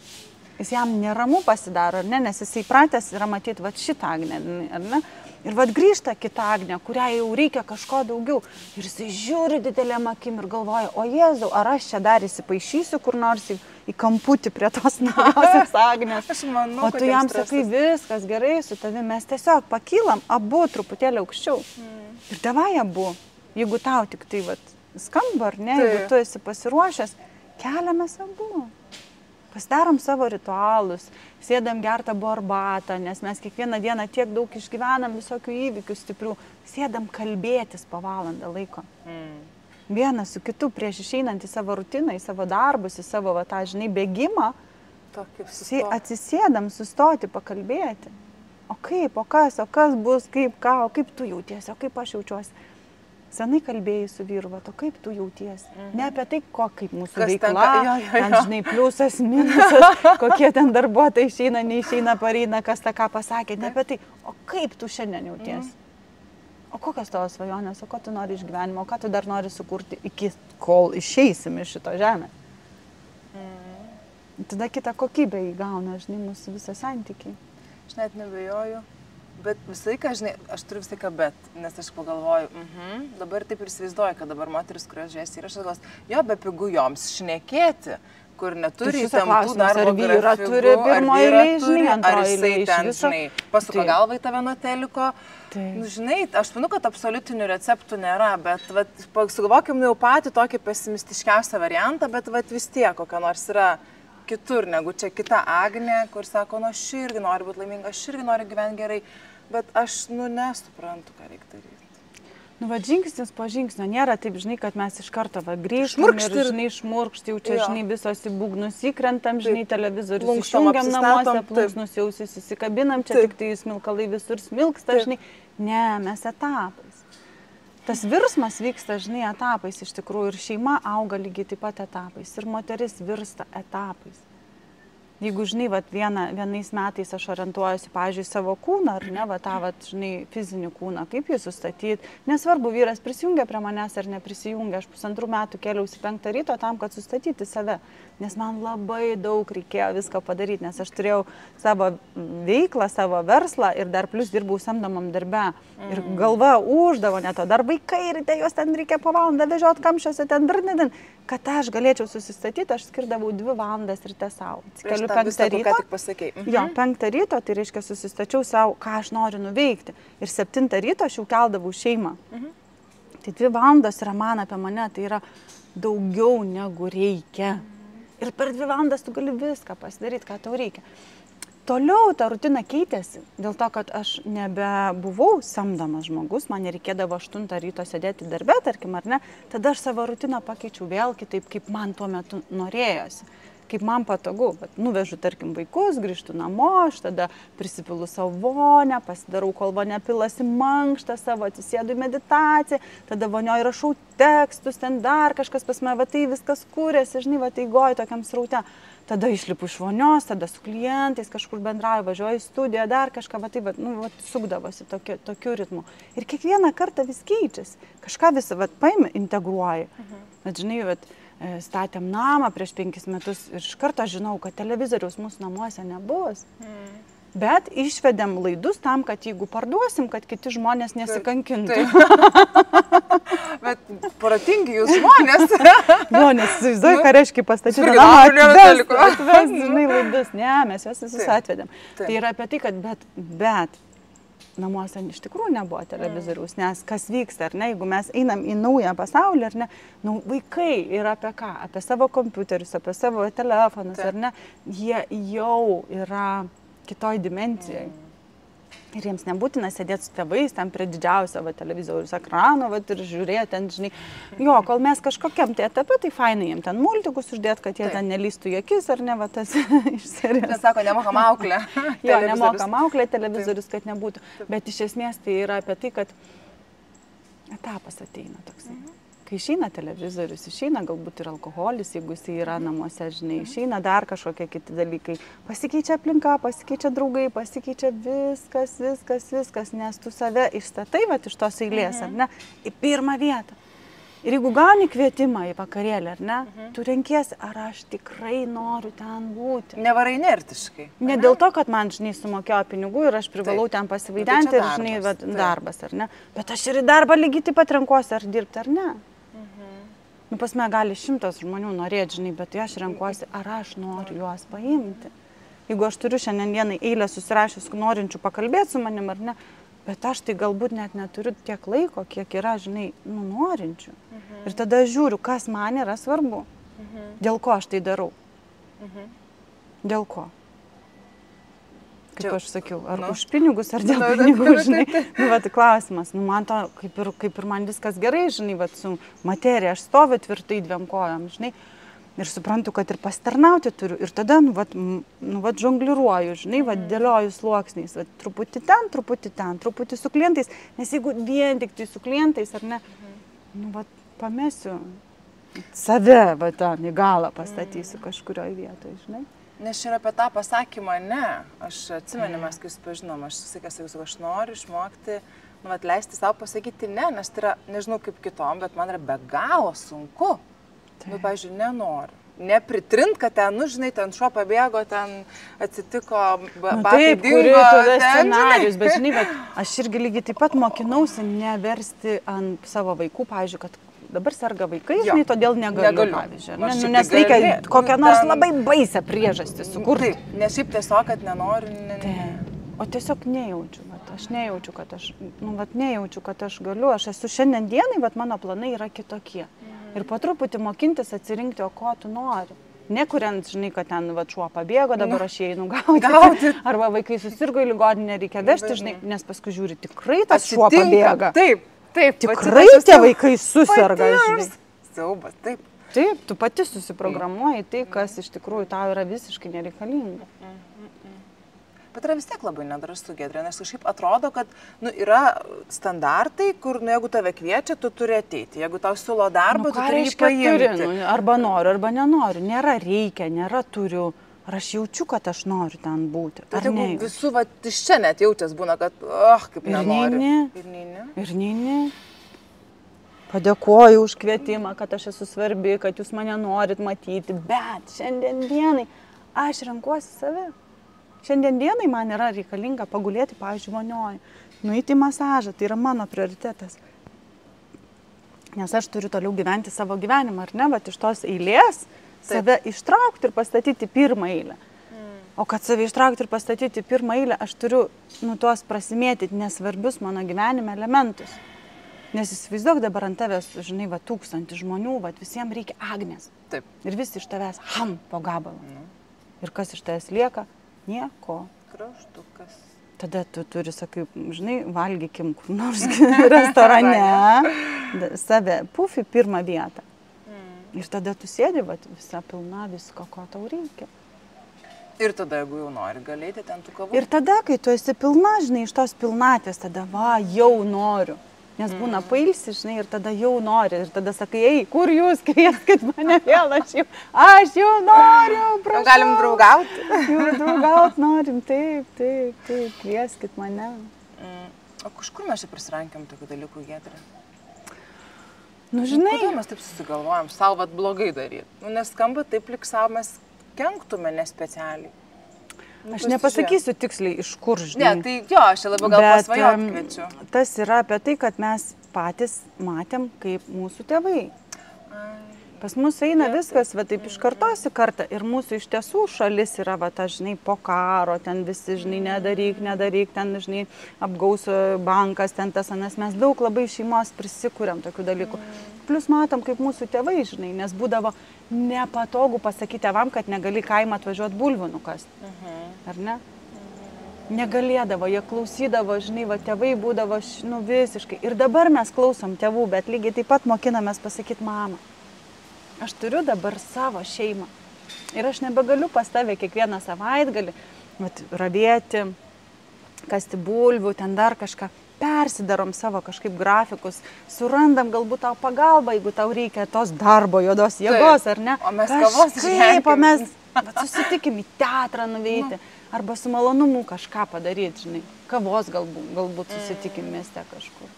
[SPEAKER 2] Jis jam neramu pasidaro, ar ne, nes jisai pratęs yra matyti šitą Agnę, ar ne? Ir grįžta kita Agnė, kurią jau reikia kažko daugiau. Ir jisai žiūri didelėm akim ir galvoja, o Jėzau, ar aš čia dar įsipaišysiu kur nors į kamputį prie tos naujausios Agnės.
[SPEAKER 1] Aš manau,
[SPEAKER 2] o tu jam sakai, viskas gerai su tavimi, mes tiesiog pakylam abu truputėlį aukščiau. Ir davai abu, jeigu tau tik tai skamba, ar ne, jeigu tu esi pasiruošęs, keliamės abu. Pasidarom savo ritualus, sėdam gertą arbatą, nes mes kiekvieną dieną tiek daug išgyvenam visokių įvykių stiprių, sėdam kalbėtis po valandą laiko. Vienas su kitu prieš išeinant į savo rutiną, į savo darbus, į savo, bėgimą, atsisėdam sustoti, pakalbėti. O kaip, o kas bus, kaip, ką, o kaip tu jautiesi, o kaip aš jaučiuosi. Senai kalbėjai su vyru, o kaip tu jautiesi. Ne apie tai, kaip mūsų veikla, ten, žinai, pliusas, minusas, kokie ten darbuotojai išeina, neišeina, pareina, kas tą ką pasakė. Ne apie tai, o kaip tu šiandien jautiesi. O kokios tavo svajonės, o ko tu nori iš gyvenimo, o ką tu dar nori sukurti, iki kol išeisim iš šito žemės. Tada kitą kokybę įgauna, žinai, mūsų visą santykiai.
[SPEAKER 1] Aš net nebejoju. Bet visą laiką, žinai, aš turiu visą laiką bet, nes aš pagalvoju, dabar taip ir įsivaizduoju, kad dabar moteris, kurios žiūrės įrašas, galvos, jo, be pigų joms šnekėti, kur neturi įtemptų darbo grafikų,
[SPEAKER 2] turi pirmoji eilė, žinai,
[SPEAKER 1] antroji eilė iš viso, žinai, pasuka galvą į tave nuo teliko. Nu, žinai, aš manau, kad absoliutinių receptų nėra, bet sugalvokim jau patį tokį pesimistiškiausią variantą, bet vis tiek, kokia nors yra kitur, negu čia kita Agnė, kur sako, aš irgi noriu būti laiminga, aš irgi noriu gyventi gerai, bet aš, nesuprantu, ką reikia daryti.
[SPEAKER 2] Žingsnis po žingsnio nėra taip, žinai, kad mes iš karto grįžtam ir, žinai, šmurkšti, jau čia, žinai, visos į būgnus įkrentam, žinai, televizorius išjungiam namuose, plunksnus jau susikabinam, čia tik tai smilkalai visur smilksta, žinai. Ne, mes etapais. Tas virsmas vyksta, žinai, etapais iš tikrųjų ir šeima auga lygiai taip pat etapais ir moteris virsta etapais. Jeigu, žinai, vienais metais aš orientuojuosi, pavyzdžiui, savo kūną, ar ne, žinai, fizinį kūną, kaip jį sustatyti. Nesvarbu, vyras prisijungia prie manęs ar neprisijungia. Aš 2 metų keliausi 5 ryto tam, kad sustatyti save. Nes man labai daug reikėjo viską padaryti, nes aš turėjau savo veiklą, savo verslą ir dar plus dirbau samdomam darbe. Ir galva uždavo net, o dar vaikai ryte juos ten reikia po valandą vežioti kamščiuose ten dar. Kad aš galėčiau susistatyti, aš skirdavau 2 valandas ryte savo. Atsikeliu 5 ryto. Jo, 5 ryto, tai reiškia susistačiau savo, ką aš noriu nuveikti. Ir 7 ryto aš jau keldavau šeimą. Tai 2 valandos yra man apie mane, tai yra daugiau negu reikia. Ir per 2 valandas tu gali viską pasidaryti, ką tau reikia. Toliau ta rutina keitėsi, dėl to, kad aš nebebuvau samdomas žmogus, man nereikėdavo 8 ryto sėdėti darbe, tarkim, ar ne, tada aš savo rutiną pakeičiau vėl kitaip, kaip man tuo metu norėjosi. kaip man patogu. Bet nuvežu, tarkim, vaikus, grįžtu namo, aš tada prisipilu savo vonę, pasidarau, kol vonė pilasi mankštą savo, atsisėdu į meditaciją, tada vonioje rašau tekstus, ten dar kažkas pas mane, va tai viskas kūrėsi, žinai, va tai goju tokiam sraute. Tada išlipu iš vonios, tada su klientais kažkur bendrauju, važiuoju į studiją, dar kažką, va tai, va, nu, va, sukdavosi tokiu ritmu. Ir kiekvieną kartą vis keičiasi. Kažką visą, va, paimi, integruoji. Bet, žinai, va, statėm namą prieš 5 metus ir iš karto žinau, kad televizoriaus mūsų namuose nebus. Bet išvedėm laidus tam, kad jeigu parduosim, kad kiti žmonės nesikankintų.
[SPEAKER 1] Bet protingi jūs žmonės.
[SPEAKER 2] Jo, nes įsivaizduoju, ką reiškia pastatyti namą, atves, žinai, laidus. Ne, mes juos visus atvedėm. Tai yra apie tai, kad bet namuose iš tikrųjų nebuvo televizoriaus, nes kas vyksta, ar ne, jeigu mes einam į naują pasaulį, ar ne, nu, vaikai yra apie ką, apie savo kompiuterius, apie savo telefonus, ar ne, jie jau yra kitoj dimencijai. Ir jiems nebūtina sėdėti su tėvais, ten prie didžiausio televizoriaus ekrano ir žiūrėti ten, žinai. Jo, kol mes kažkokiam tai etape, tai fainai jiems ten multikus uždėti, kad jie ten nelystų į akis, ar ne, va tas iš serijos.
[SPEAKER 1] Nes sako, nemokam auklę.
[SPEAKER 2] Jo, nemokam auklę televizorius, kad nebūtų. Bet iš esmės tai yra apie tai, kad etapas ateina toksai. Kai išeina televizorius, išeina galbūt ir alkoholis, jeigu jis yra namuose, žinai, išeina dar kažkokie kiti dalykai. Pasikeičia aplinka, pasikeičia draugai, pasikeičia viskas, nes tu save išstatai, va, iš tos eilės, ar ne, į pirmą vietą. Ir jeigu gauni kvietimą į vakarėlį, ar ne, tu renkiesi, ar aš tikrai noriu ten būti.
[SPEAKER 1] Nevarai inertiškai.
[SPEAKER 2] Ne dėl to, kad man, žinai, sumokėjo pinigų ir aš privalau ten pasivaidenti ir, žinai, darbas, ar ne. Bet aš ir į darbą lygiai taip pat renkuosi, ar dirbti, ar ne. Nu, pas mane gali 100 žmonių norėti, žinai, bet aš renkuosi, ar aš noriu juos paimti. Jeigu aš turiu šiandien dienai eilę susirašęs norinčių pakalbėti su manim, ar ne, bet aš tai galbūt net neturiu tiek laiko, kiek yra, žinai, nu, norinčių. Ir tada žiūriu, kas man yra svarbu. Dėl ko aš tai darau. Dėl ko. Kaip aš sakiau, ar už pinigus, ar dėl pinigų, žinai. Nu, va, tai klausimas. Nu, man to, kaip ir man viskas gerai, žinai, va, su materija, aš stoviu tvirtai 2 kojom, žinai. Ir suprantu, kad ir pasitarnauti turiu. Ir tada, nu, va, žongliruoju, žinai, va, dėlioju sluoksniais. Va, truputį ten, truputį su klientais. Nes jeigu vien tik tai su klientais, ar ne, nu, va, pamesiu save, va, ten į galą pastatysiu kažkurioje vietoje, žinai.
[SPEAKER 1] Nes čia yra apie tą pasakymą, ne. Aš atsimenu, mes kai susipažinom, aš sakiau, aš noriu išmokti, nu, atleisti savo pasakyti ne, nes tai yra, nežinau kaip kitom, bet man yra be galo sunku. Nu, pavyzdžiui, nenoriu. Nepritrint, kad ten, nu, žinai, ten šuo pabėgo, ten atsitiko, batai dingo, ten,
[SPEAKER 2] scenarius, bet, žinai, bet aš irgi lygiai taip pat mokinausi neversti ant savo vaikų, pavyzdžiui, kad dabar serga vaikai, žinai, todėl negaliu, pavyzdžiui. Nes reikia kokią nors labai baisę priežastį sukurti.
[SPEAKER 1] Taip, nes šiaip tiesiog, kad nenoriu.
[SPEAKER 2] O tiesiog nejaučiu, aš nejaučiu, kad aš, nu, nejaučiu, kad aš galiu. Aš esu šiandien dienai, bet mano planai yra kitokie. Ir po truputį mokintis atsirinkti, o ko tu nori. Nekuriant, žinai, kad ten šuo pabėgo, dabar aš jį einu gauti. Arba vaikai susirgo į ligoninę, reikia vežti, žinai, nes paskui žiūri, tikrai tas šuo pabėga.
[SPEAKER 1] Taip.
[SPEAKER 2] Tikrai tie vaikai susirga, žinai.
[SPEAKER 1] Siaubas, taip.
[SPEAKER 2] Taip, tu pati susiprogramuoji tai, kas iš tikrųjų tau yra visiškai nereikalinga.
[SPEAKER 1] Bet yra vis tiek labai nedrąsu, Giedrė, nes kažkaip atrodo, kad nu, yra standartai, kur nu, jeigu tave kviečia, tu turi ateiti. Jeigu tau siūlo darbą, tu turi jį paimti.
[SPEAKER 2] Arba noriu, arba nenoriu. Nėra reikia, nėra turiu. Ar aš jaučiu, kad aš noriu ten būti?
[SPEAKER 1] Tai jeigu visų, va, iš čia net jaučias būna, kad, kaip nenori.
[SPEAKER 2] Ir neini. Padėkoju už kvietimą, kad aš esu svarbi, kad jūs mane norit matyti. Bet šiandien dienai aš renkuosi save. Šiandien dienai man yra reikalinga pagulėti, pavyzdžiui, vonioje. Nueiti į masažą, tai yra mano prioritetas. Nes aš turiu toliau gyventi savo gyvenimą, ar ne? Bet iš tos eilės save ištraukti ir pastatyti pirmą eilę. O kad save ištraukti ir pastatyti pirmą eilę, aš turiu tuos prasimėtyti nesvarbius mano gyvenime elementus. Nes įsivaizduok dabar ant tavęs, žinai, 1000 žmonių, visiems reikia Agnės.
[SPEAKER 1] Taip.
[SPEAKER 2] Ir visi iš tavęs po gabalą. Ir kas iš tavęs lieka? Nieko.
[SPEAKER 1] Kraštukas.
[SPEAKER 2] Tada tu turi, sakai, žinai, valgykim kur nors restorane, save, pufi pirmą vietą. Ir tada tu sėdi, vat, visa pilna visko, ko tau reikia.
[SPEAKER 1] Ir tada, jeigu jau nori, galėti ten tų kavų.
[SPEAKER 2] Ir tada, kai tu esi pilna, žinai, iš tos pilnatės, tada va, jau noriu. Nes būna pailsi, žinai, ir tada jau nori. Ir tada sakai, ei, kur jūs, kvieskit mane vėl, aš jau noriu, prašau.
[SPEAKER 1] Galim draugauti.
[SPEAKER 2] Jau draugauti norim, taip, kvieskit mane.
[SPEAKER 1] O kažkur mes čia prisirankėm tokių dalykų, Giedrė?
[SPEAKER 2] Nu, žinai.
[SPEAKER 1] Kodėl mes taip susigalvojam, savo vat blogai daryti? Nu, nes skamba taip, lyg savo mes kenktume nespecialiai. Nu,
[SPEAKER 2] aš nepasakysiu tiksliai, iš kur, žinai.
[SPEAKER 1] Ne, tai jo, aš labiau gal pasvajot kviečiu.
[SPEAKER 2] Tas yra apie tai, kad mes patys matėm, kaip mūsų tėvai. Pas mus eina viskas, va taip iš kartos į kartą. Ir mūsų iš tiesų šalis yra, va ta, žinai, po karo, ten visi, žinai, nedaryk, ten, žinai, apgaus bankas, ten tas, nes mes daug labai šeimos prisikūrėm tokių dalykų. Plus matom, kaip mūsų tėvai, žinai, nes būdavo nepatogu pasakyti tėvam, kad negali kaimą atvažiuoti bulvių nukasti. Ar ne? Negalėdavo, jie klausydavo, žinai, va tėvai būdavo, nu, visiškai. Ir dabar mes klausom tėvų, bet lygiai taip pat mokinamės pasakyti mamą. Aš turiu dabar savo šeimą. Ir aš nebegaliu pas tave kiekvieną savaitgalį ravėti, kasti bulvių, ten dar kažką. Persidarom savo kažkaip grafikus, surandam galbūt tau pagalbą, jeigu tau reikia tos darbo, juodos jėgos, ar ne?
[SPEAKER 1] O mes kavos išgerkim.
[SPEAKER 2] O mes susitikim į teatrą nuveiti, arba su malonumu kažką padaryti, žinai. Kavos galbūt susitikim mieste kažkur.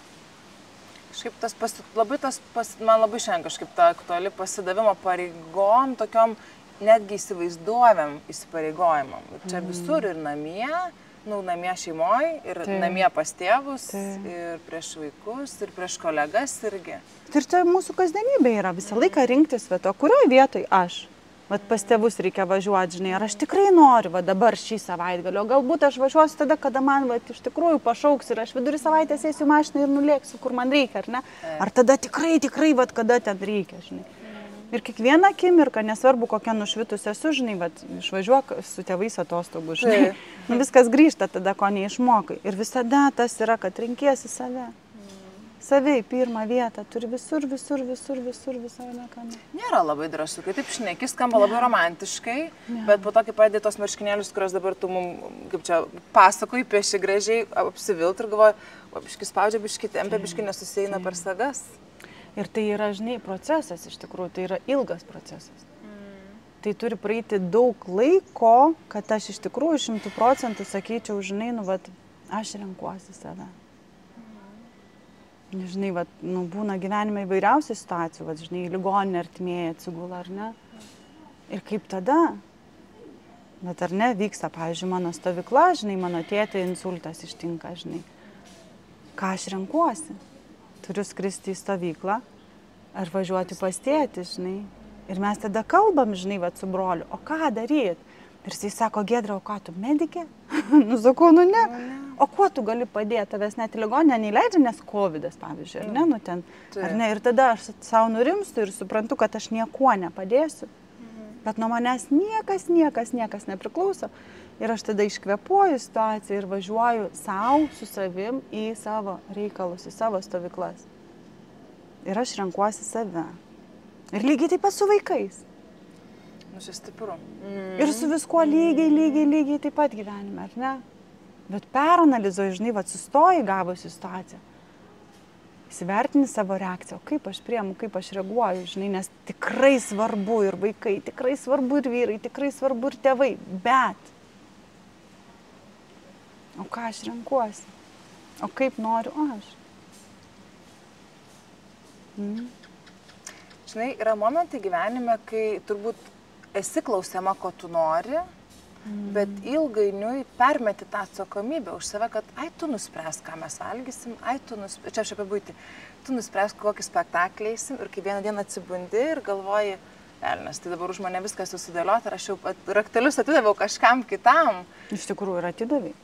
[SPEAKER 1] Kažkaip man labai šiandien kažkaip ta aktuali pasidavimo pareigom, tokiom netgi įsivaizduojam įsipareigojimam. Ir čia visur ir namie, namie šeimoje, ir namie pas tėvus, ir prieš vaikus, ir prieš kolegas irgi.
[SPEAKER 2] Ir čia mūsų kasdienybė yra visą laiką rinktis, o kurioje vietoje aš? Vat pas tėvus reikia važiuoti, žinai, ar aš tikrai noriu dabar šį savaitgalį, o galbūt aš važiuosiu tada, kada man iš tikrųjų pašauks ir aš vidurį savaitės eisiu mašiną ir nulėksiu, kur man reikia, ar ne? Ar tada tikrai, kada ten reikia, žinai. Ir kiekvieną akimirką, nesvarbu, kokia nušvitus esu, žinai, išvažiuok su tėvais atostogų, žinai. Viskas grįžta tada, ko neišmokai. Ir visada tas yra, kad renkiesi save. Save į pirmą vietą, turi visur, visame kame.
[SPEAKER 1] Nėra labai drąsu, kai taip šneki, skamba labai romantiškai, bet po to, kai padėjai tos marškinėlius, kurios dabar tu mums, kaip čia, pasakoji, pieši gražiai, apsivilt ir galvoji, o biški spaudžia, biški tempia, biški nesusieina per sagas.
[SPEAKER 2] Ir tai yra, žinai, procesas iš tikrųjų, tai yra ilgas procesas. Tai turi praeiti daug laiko, kad aš iš tikrųjų 100% sakyčiau, žinai, aš renkuosi save. Žinai, būna gyvenime įvairiausių situacijų, žinai, ligoninė artimieji atsigula, ar ne? Ir kaip tada? Bet ar ne, vyksta, pavyzdžiui, mano stovykla, žinai, mano tėtė insultas ištinka, žinai. Ką aš renkuosi? Turiu skristi į stovyklą ar važiuoti pas tėtį, žinai. Ir mes tada kalbam, žinai, su broliu, o ką daryti? Ir jis sako, Giedra, o ką tu, medikė? Sakau, ne. O kuo tu gali padėti? Tavęs net į ligoninę neįleidžia, nes covidas, pavyzdžiui, ar ne? Ar ne? Ir tada aš savo nurimstu ir suprantu, kad aš niekuo nepadėsiu. Bet nuo manęs niekas nepriklauso. Ir aš tada iškvepuoju situaciją ir važiuoju savo su savim į savo reikalus, į savo stovyklas. Ir aš renkuosi save. Ir lygiai taip pat su vaikais.
[SPEAKER 1] Nu, čia stipru.
[SPEAKER 2] Ir su viskuo lygiai taip pat gyvenime, ar ne? Bet peranalizuoju, žinai, sustoji gavusi situaciją. Įsivertini savo reakciją, kaip aš priemu, kaip aš reaguoju, žinai, nes tikrai svarbu ir vaikai, tikrai svarbu ir vyrai, tikrai svarbu ir tėvai, bet o ką aš renkuosi? O kaip noriu aš?
[SPEAKER 1] Žinai, yra momentai gyvenime, kai turbūt esi klausiama, ko tu nori, bet ilgainiui permeti tą atsakomybę už save, kad tu nuspręs, ką mes valgysim, čia aš apie buitį, tu nuspręs, kokį spektaklį eisim ir kai vieną dieną atsibundi ir galvoji, velnias, tai dabar už mane viskas susidėliota ir aš jau raktelius atidaviau kažkam kitam.
[SPEAKER 2] Iš tikrųjų ir atidavai.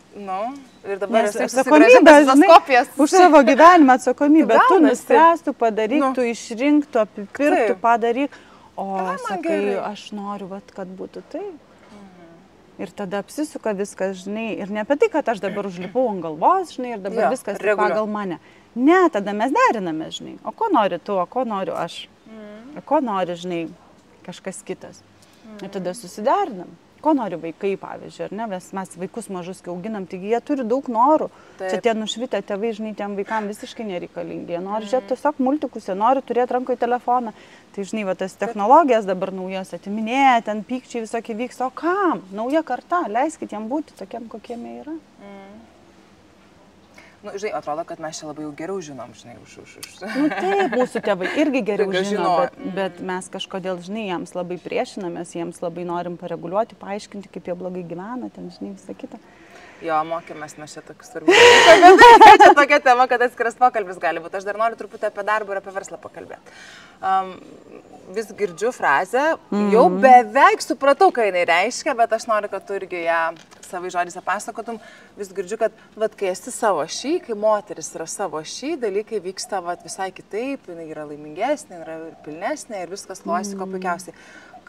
[SPEAKER 1] Ir dabar esi
[SPEAKER 2] atsakomybė, žinai, už savo gyvenimą atsakomybę. Tu nuspręstų, padaryk, tu išrinktų, apipirktų, padaryk. O sakai, aš noriu, kad būtų taip. Ir tada apsisuka viskas, žinai, ir ne apie tai, kad aš dabar užlipau ant galvos, žinai, ir dabar viskas pagal mane. Ne, tada mes deriname, žinai. O ko nori tu, o ko noriu aš. Ko nori, žinai, kažkas kitas. Ir tada susiderinam. Ko nori vaikai, pavyzdžiui, ar ne? Mes vaikus mažus, kai auginam, taigi jie turi daug norų.
[SPEAKER 1] Taip.
[SPEAKER 2] Čia tie nušvitę tėvai, žinai, tiem vaikam visiškai nereikalingi. Jie nori žiūrėti tiesiog multikus, jie nori turėti rankoje telefoną. Tai, žinai, va, tas technologijas dabar naujas atiminėja, ten pykčiai visokie vyksta. O kam? Nauja karta, leiskit jiem būti tokiem, kokie jie yra.
[SPEAKER 1] Nu, žinai, atrodo, kad mes čia labai jau geriau žinom, žinai, už.
[SPEAKER 2] Nu taip, mūsų tėvai irgi geriau žino, bet mes kažkodėl, žinai, jiems labai priešinamės, jiems labai norim pareguliuoti, paaiškinti, kaip jie blogai gyvena, ten, žinai, visą kitą.
[SPEAKER 1] Jo, mokėmės mes čia tokius svarbius. Čia tokia tema, kad atskiras pokalbis gali būti. Aš dar noriu truputį apie darbą ir apie verslą pakalbėti. Vis girdžiu frazę, jau beveik supratau, ką jinai reiškia, bet aš noriu, kad tu irgi ją savai žodžiais pasakotum. Vis girdžiu, kad kai esi savo šį, kai moteris yra savo šį, dalykai vyksta visai kitaip, jinai yra laimingesnė, yra pilnesnė ir viskas klosi ko puikiausiai.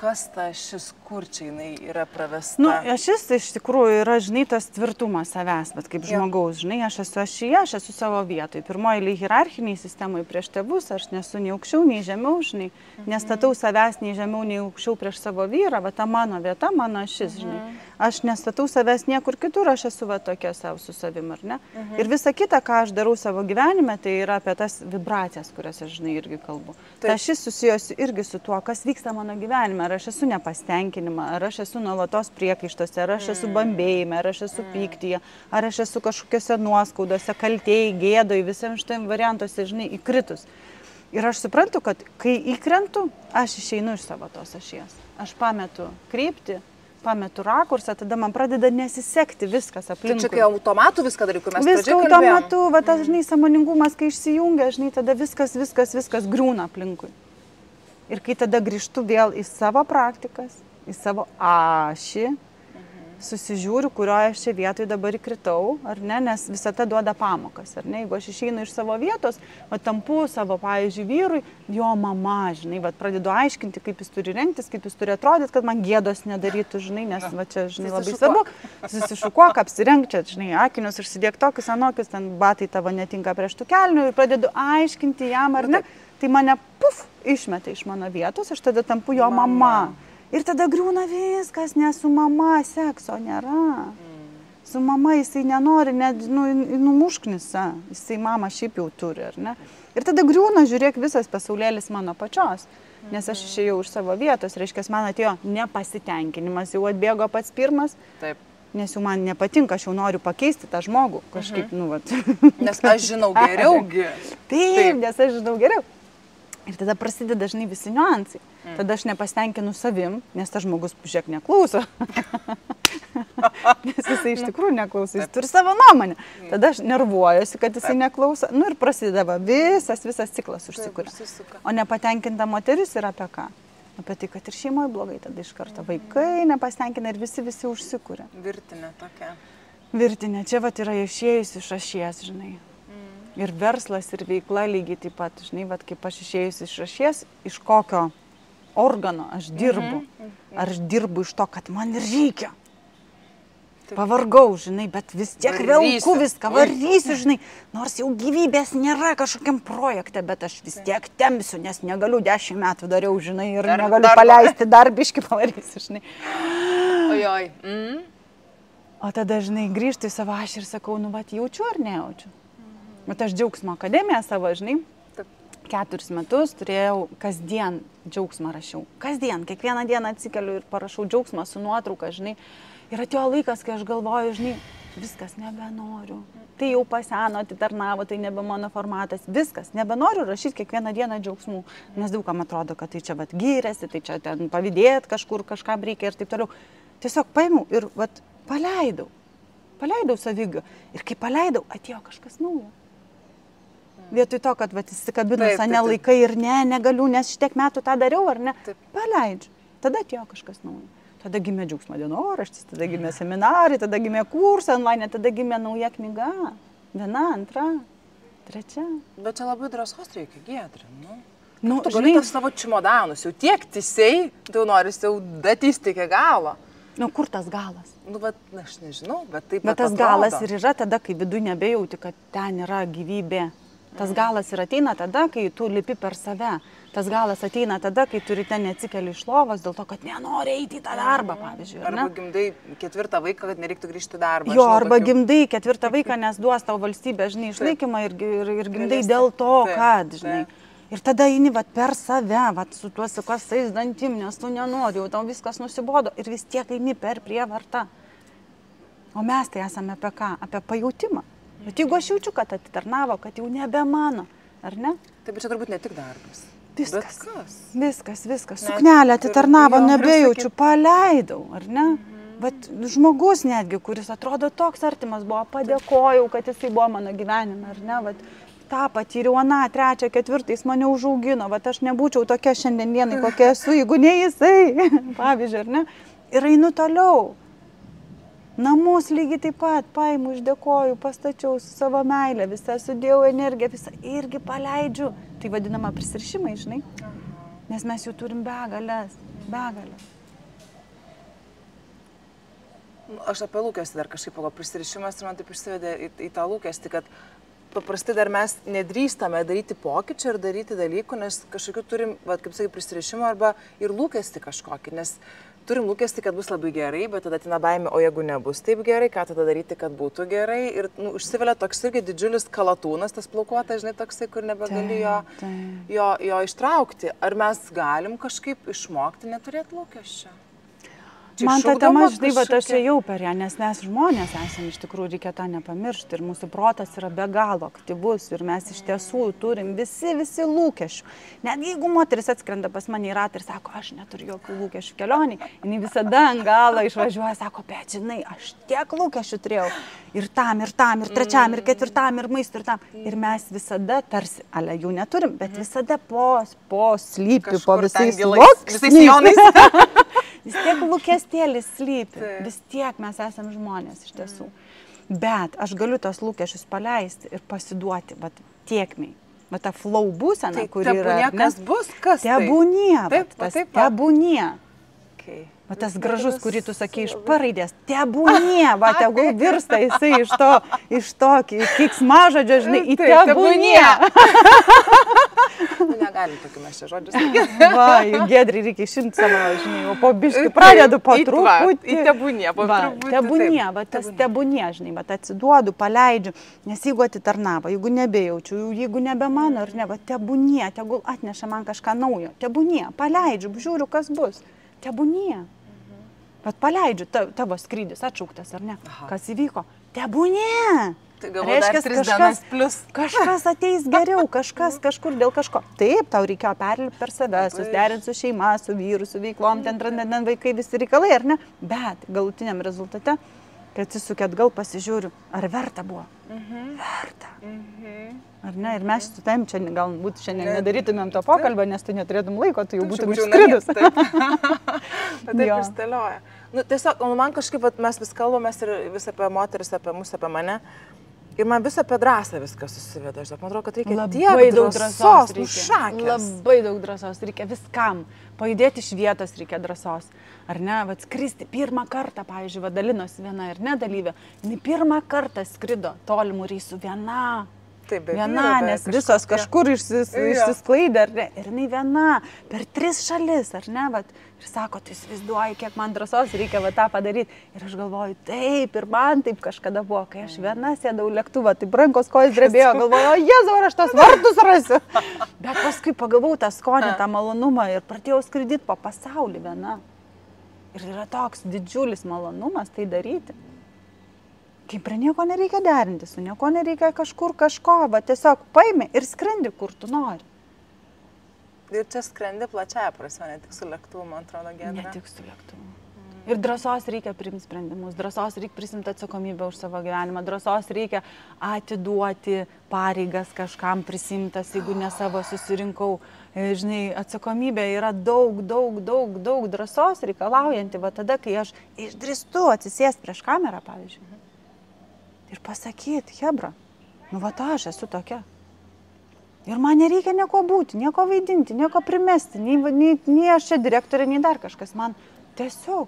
[SPEAKER 1] Kas ta šis, kur čia jinai yra pravesta?
[SPEAKER 2] Nu, šis iš tikrųjų yra, žinai, tas tvirtumas savęs, bet kaip žmogaus, žinai, aš esu ašyje, aš esu savo vietoj. Pirmoji eilėje hierarchiniai sistemoje prieš tėvus, aš nesu nei aukščiau, nei žemiau, žinai, nestatau savęs nei žemiau, nei aukščiau prieš savo vyrą, va ta mano vieta, mano ašis, žinai. Aš nestatau savęs niekur kitur, aš esu va tokia savo su savim, ar ne? Ir visa kita, ką aš darau savo gyvenime, tai yra apie tas vibracijas, kurias aš, žinai, irgi kalbu. Tai šis susijusi irgi su tuo, kas vyksta mano gyvenime. Ar aš esu nepastenkinima, ar aš esu nuolatos priekaištuose, ar aš esu bambėjime, ar aš esu pyktyje, ar aš esu kažkokiuose nuoskaudose, kaltėjai, gėdoj, visiems šitam variantuose, žinai, įkritus. Ir aš suprantu, kad kai įkrentu, aš išeinu iš savo tos ašies. Aš pametu kryptį, pametu rakursą, tada man pradeda nesisekti viskas aplinkui.
[SPEAKER 1] Tai čia kai automatu viską darai, kur mes pradžiai
[SPEAKER 2] kalbėjom? Viską automatu, va tas, žinai, sąmoningumas, kai išsijungia, žinai, tada viskas griūna aplinkui. Ir kai tada grįžtu vėl į savo praktikas, į savo ašį, susižiūriu, kurioje aš čia vietoje dabar įkritau, ar ne, nes visata duoda pamokas, ar ne, jeigu aš išeinu iš savo vietos, va tampu savo, pavyzdžiui, vyrui, jo mama, žinai, va pradedu aiškinti, kaip jis turi rengtis, kaip jis turi atrodyti, kad man gėdos nedarytų, žinai, nes va čia, žinai, labai svarbu, susišukuok, apsirenk čia, žinai, akinius užsidėk tokius, anokius, ten batai tavo netinka prieš tų kelnių ir pradedu aiškinti jam, ar ne, tai mane, išmeta iš mano vietos, aš tada tampu jo mama. Ir tada griūna viskas, nes su mama sekso nėra. Su mama jisai nenori, net numušknisa, jisai mama šiaip jau turi, ar ne? Ir tada griūna, žiūrėk, visas pasaulėlis mano pačios, nes aš išėjau iš savo vietos, reiškia, man atėjo nepasitenkinimas, jau atbėgo pats pirmas.
[SPEAKER 1] Taip.
[SPEAKER 2] Nes jau man nepatinka, aš jau noriu pakeisti tą žmogų, kažkaip,
[SPEAKER 1] Nes aš žinau geriau.
[SPEAKER 2] Taip, nes aš žinau geriau. Ir tada prasideda dažnai visi niuansai. Tada aš nepastenkinu savim, nes tas žmogus, žiūrėk, neklauso. Nes jisai iš tikrųjų neklauso, jis turi savo nuomonę. Tada aš nervuojuosi, kad jisai neklauso. Nu ir prasideda visas ciklas užsikuria. O nepatenkinta moteris yra apie ką? Apie tai, kad ir šeimoje blogai tada iš karto. Vaikai nepastenkina ir visi užsikuria.
[SPEAKER 1] Virtinė tokia.
[SPEAKER 2] Virtinė. Čia vat yra išėjus iš ašies, žinai. Ir verslas, ir veikla lygiai taip pat, žinai, vat, kaip aš išėjus iš ašies, iš kokio organo aš dirbu. Ar aš dirbu iš to, kad man ir reikia. Pavargau, žinai, bet vis tiek velku viską, varysiu, žinai, nors jau gyvybės nėra kažkokiam projekte, bet aš vis tiek tempsiu, nes negaliu 10 metų dariau, žinai, ir negaliu paleisti, dar biškį pavarysiu, žinai.
[SPEAKER 1] Ojoj.
[SPEAKER 2] O tada, žinai, grįžtu į savo ašį ir sakau, nu, vat, jaučiu ar nejaučiu? Bet aš džiaugsmo akademiją savo, žinai, 4 metus turėjau kasdien džiaugsmą rašiau. Kasdien, kiekvieną dieną atsikeliu ir parašau džiaugsmą su nuotrauka, žinai. Ir atėjo laikas, kai aš galvoju, žinai, viskas, nebenoriu. Tai jau paseno, atitarnavo, tai nebe mano formatas. Viskas, nebenoriu rašyti kiekvieną dieną džiaugsmų. Nes daugam atrodo, kad tai čia vat gyrėsi, tai čia ten pavydėt kažkur, kažkam reikia ir taip toliau. Tiesiog paėmiau ir vat paleidau. Paleidau savigą. Ir kai paleidau, atėjo kažkas naujo. Vietoj to, kad įsikabinus, ne laikai ir negaliu, nes šitiek metų tą dariau, ar ne? Paleidžiu. Tada atėjo kažkas naujo. Tada gimė džiaugsmo dienoraštis, tada gimė seminarai, tada gimė kursai online, tada gimė nauja knyga. 1, 2, 3.
[SPEAKER 1] Bet čia labai drąsos reikia, Giedrė,
[SPEAKER 2] nu.
[SPEAKER 1] Tu gali tas savo čimodanus, jau tiek tisiai, tu noris jau datysti iki galo.
[SPEAKER 2] Nu, kur tas galas?
[SPEAKER 1] Nu, bet aš nežinau, bet taip
[SPEAKER 2] Bet tas galas ir yra tada, kai viduje nebejauti, kad ten yra gyvybė. Tas galas ir ateina tada, kai tu lipi per save. Tas galas ateina tada, kai tu ryte neatsikeli iš lovos dėl to, kad nenori eiti į tą darbą, pavyzdžiui.
[SPEAKER 1] Arba gimdai 4 vaiką, kad nereiktų grįžti į darbą.
[SPEAKER 2] Jo, arba gimdai 4 vaiką, nes duos tau valstybė, žinai, išlaikymą ir gimdai dėl to, kad, žinai. Ir tada eini per save, su tuo sikosais dantim, nes tu nenori, jau tau viskas nusibodo ir vis tiek eini per prievartą. O mes tai esame apie ką? Apie pajautimą. Bet jeigu aš jaučiu, kad atitarnavo, kad jau nebe mano, ar ne?
[SPEAKER 1] Taip, bet čia turbūt ne tik darbas.
[SPEAKER 2] Viskas. Suknelė atitarnavo, nebejaučiu, paleidau, ar ne? Bet žmogus netgi, kuris atrodo toks artimas buvo, padėkojau, kad jisai buvo mano gyvenime, ar ne? Vat, tą patyriau, aną, 3, 4, jis mane užaugino, vat aš nebūčiau tokia šiandienai, kokia esu, jeigu ne jisai, pavyzdžiui, ar ne? Ir einu toliau. Namus lygiai taip pat paimu, išdėkoju, pastačiau su savo meilę, visą sudėjau energiją, visą irgi paleidžiu. Tai vadinama prisirišimai, žinai? Nes mes jų turim begalės.
[SPEAKER 1] Aš apie lūkestį dar kažkaip pagalvoju, prisirišimas ir man taip išsivedė į tą lūkestį, kad paprastai dar mes nedrįstame daryti pokyčių ir daryti dalykų, nes kažkokiu turim, kaip sakai, prisirišimą arba ir lūkestį kažkokį, nes turim lūkestį, kad bus labai gerai, bet tada ateina baimė, o jeigu nebus taip gerai, ką tada daryti, kad būtų gerai. Ir užsivelia toks irgi didžiulis kalatūnas, tas plaukuotas, žinai, toksai, kur nebegali jo ištraukti. Ar mes galim kažkaip išmokti neturėti lūkesčio?
[SPEAKER 2] Man ta tema, žinai, bet aš ėjau per ją, nes mes žmonės esame, iš tikrųjų reikia tą nepamiršti ir mūsų protas yra be galo aktyvus ir mes iš tiesų turim visi lūkesčių. Net jeigu moteris atskrenda pas mane į ratą ir sako, aš neturiu jokių lūkesčių kelioniai, jinai visada ant galo išvažiuoja, sako, bet žinai, aš tiek lūkesčių turėjau ir tam, ir 3, ir 4, ir maistui, ir tam. Ir mes visada tarsi, ale jų neturim, bet visada po slypi, po visais sluoksniais. Vis tiek lūkestėlis slypi, vis tiek mes esame žmonės iš tiesų. Bet aš galiu tos lūkesčius paleisti ir pasiduoti, tiekmiai. Ta flow būsena, kuri yra.
[SPEAKER 1] Kas bus, kas tai?
[SPEAKER 2] Tebūnie. Tas gražus, kurį tu sakei iš paraidės, tebūnie, tegul virsta jisai iš to keiksmažodžio, žinai, į tebūnie.
[SPEAKER 1] Negalim tokių mes čia žodžius sakyti.
[SPEAKER 2] Giedriai reikia išimti savo, žinai, o po biškį pradedu po truputį.
[SPEAKER 1] Į tebūnie, po truputį.
[SPEAKER 2] Tebūnie, tas tebūnie, žinai, atsiduodu, paleidžiu, nes jeigu atitarnavo, jeigu nebejaučiu, jeigu nebe mano, ar ne, tebūnie, tegul atneša man kažką naujo, tebūnie, paleidžiu, žiūriu, kas bus, tebūnie. Paleidžiu, tavo skrydis atšauktas, ar ne? Kas įvyko? Tebūnie! Reiškia, kažkas ateis geriau, kažkas kažkur dėl kažko. Taip, tau reikėjo perlipti per save, susiderinti su šeima, su vyru, su veiklom, ten vaikai visi reikalai, ar ne? Bet galutiniam rezultate, kai atsisukiu atgal, pasižiūriu, ar verta buvo? Verta. Ar ne? Ir mes su tavim čia galbūt šiandien nedarytumėm to pokalbio, nes tu neturėtum laiko, tu jau būtum išskridus.
[SPEAKER 1] Taip išstelioja. Tiesiog, man kažkaip, mes vis kalbamės ir vis apie moteris, apie mus, apie mane. Ir man vis apie drąsą viskas susiveda. Man atrodo, kad reikia tiek daug drąsos, šakės.
[SPEAKER 2] Labai daug drąsos reikia viskam. Pajudėti iš vietos reikia drąsos. Ar ne? Skristi pirmą kartą, pavyzdžiui, dalinosi viena ir nedalyvė. Jis pirmą kartą skrido tolimų reisų viena. Viena, nes visos kažkur išsisklaidė, ar ne? Ir jinai viena, per 3 šalis, ar ne? Ir sako, tu įsivaizduoji, kiek man drąsos reikia tą padaryti. Ir aš galvoju, taip, ir man taip kažkada buvo, kai aš viena sėdau lėktuvą, taip rankos kojas drebėjo, galvoju, o Jėzau, ar aš tos vartus rasiu. Bet paskui pagavau tą skonį, tą malonumą ir pradėjau skraidyti po pasaulį viena. Ir yra toks didžiulis malonumas tai daryti. Kaip prie nieko nereikia derinti, su nieko nereikia kažkur kažko, bet tiesiog paimi ir skrendi, kur tu nori.
[SPEAKER 1] Ir čia skrendi plačiaja prasme, ne tik su lėktuvu, man atrodo, Giedra.
[SPEAKER 2] Ne tik su lėktuvu. Ir drąsos reikia priimti sprendimus, drąsos reikia prisimti atsakomybę už savo gyvenimą, drąsos reikia atiduoti pareigas kažkam prisimtas, jeigu ne savo susirinkau. Žinai, atsakomybė yra daug drąsos reikalaujanti, tada, kai aš išdrįstu atsisėsti prieš kamerą, pavyzdžiui. Ir pasakyti, Hebra, aš esu tokia. Ir man nereikia nieko būti, nieko vaidinti, nieko primesti, nei aš čia direktorė, nei dar kažkas. Man tiesiog,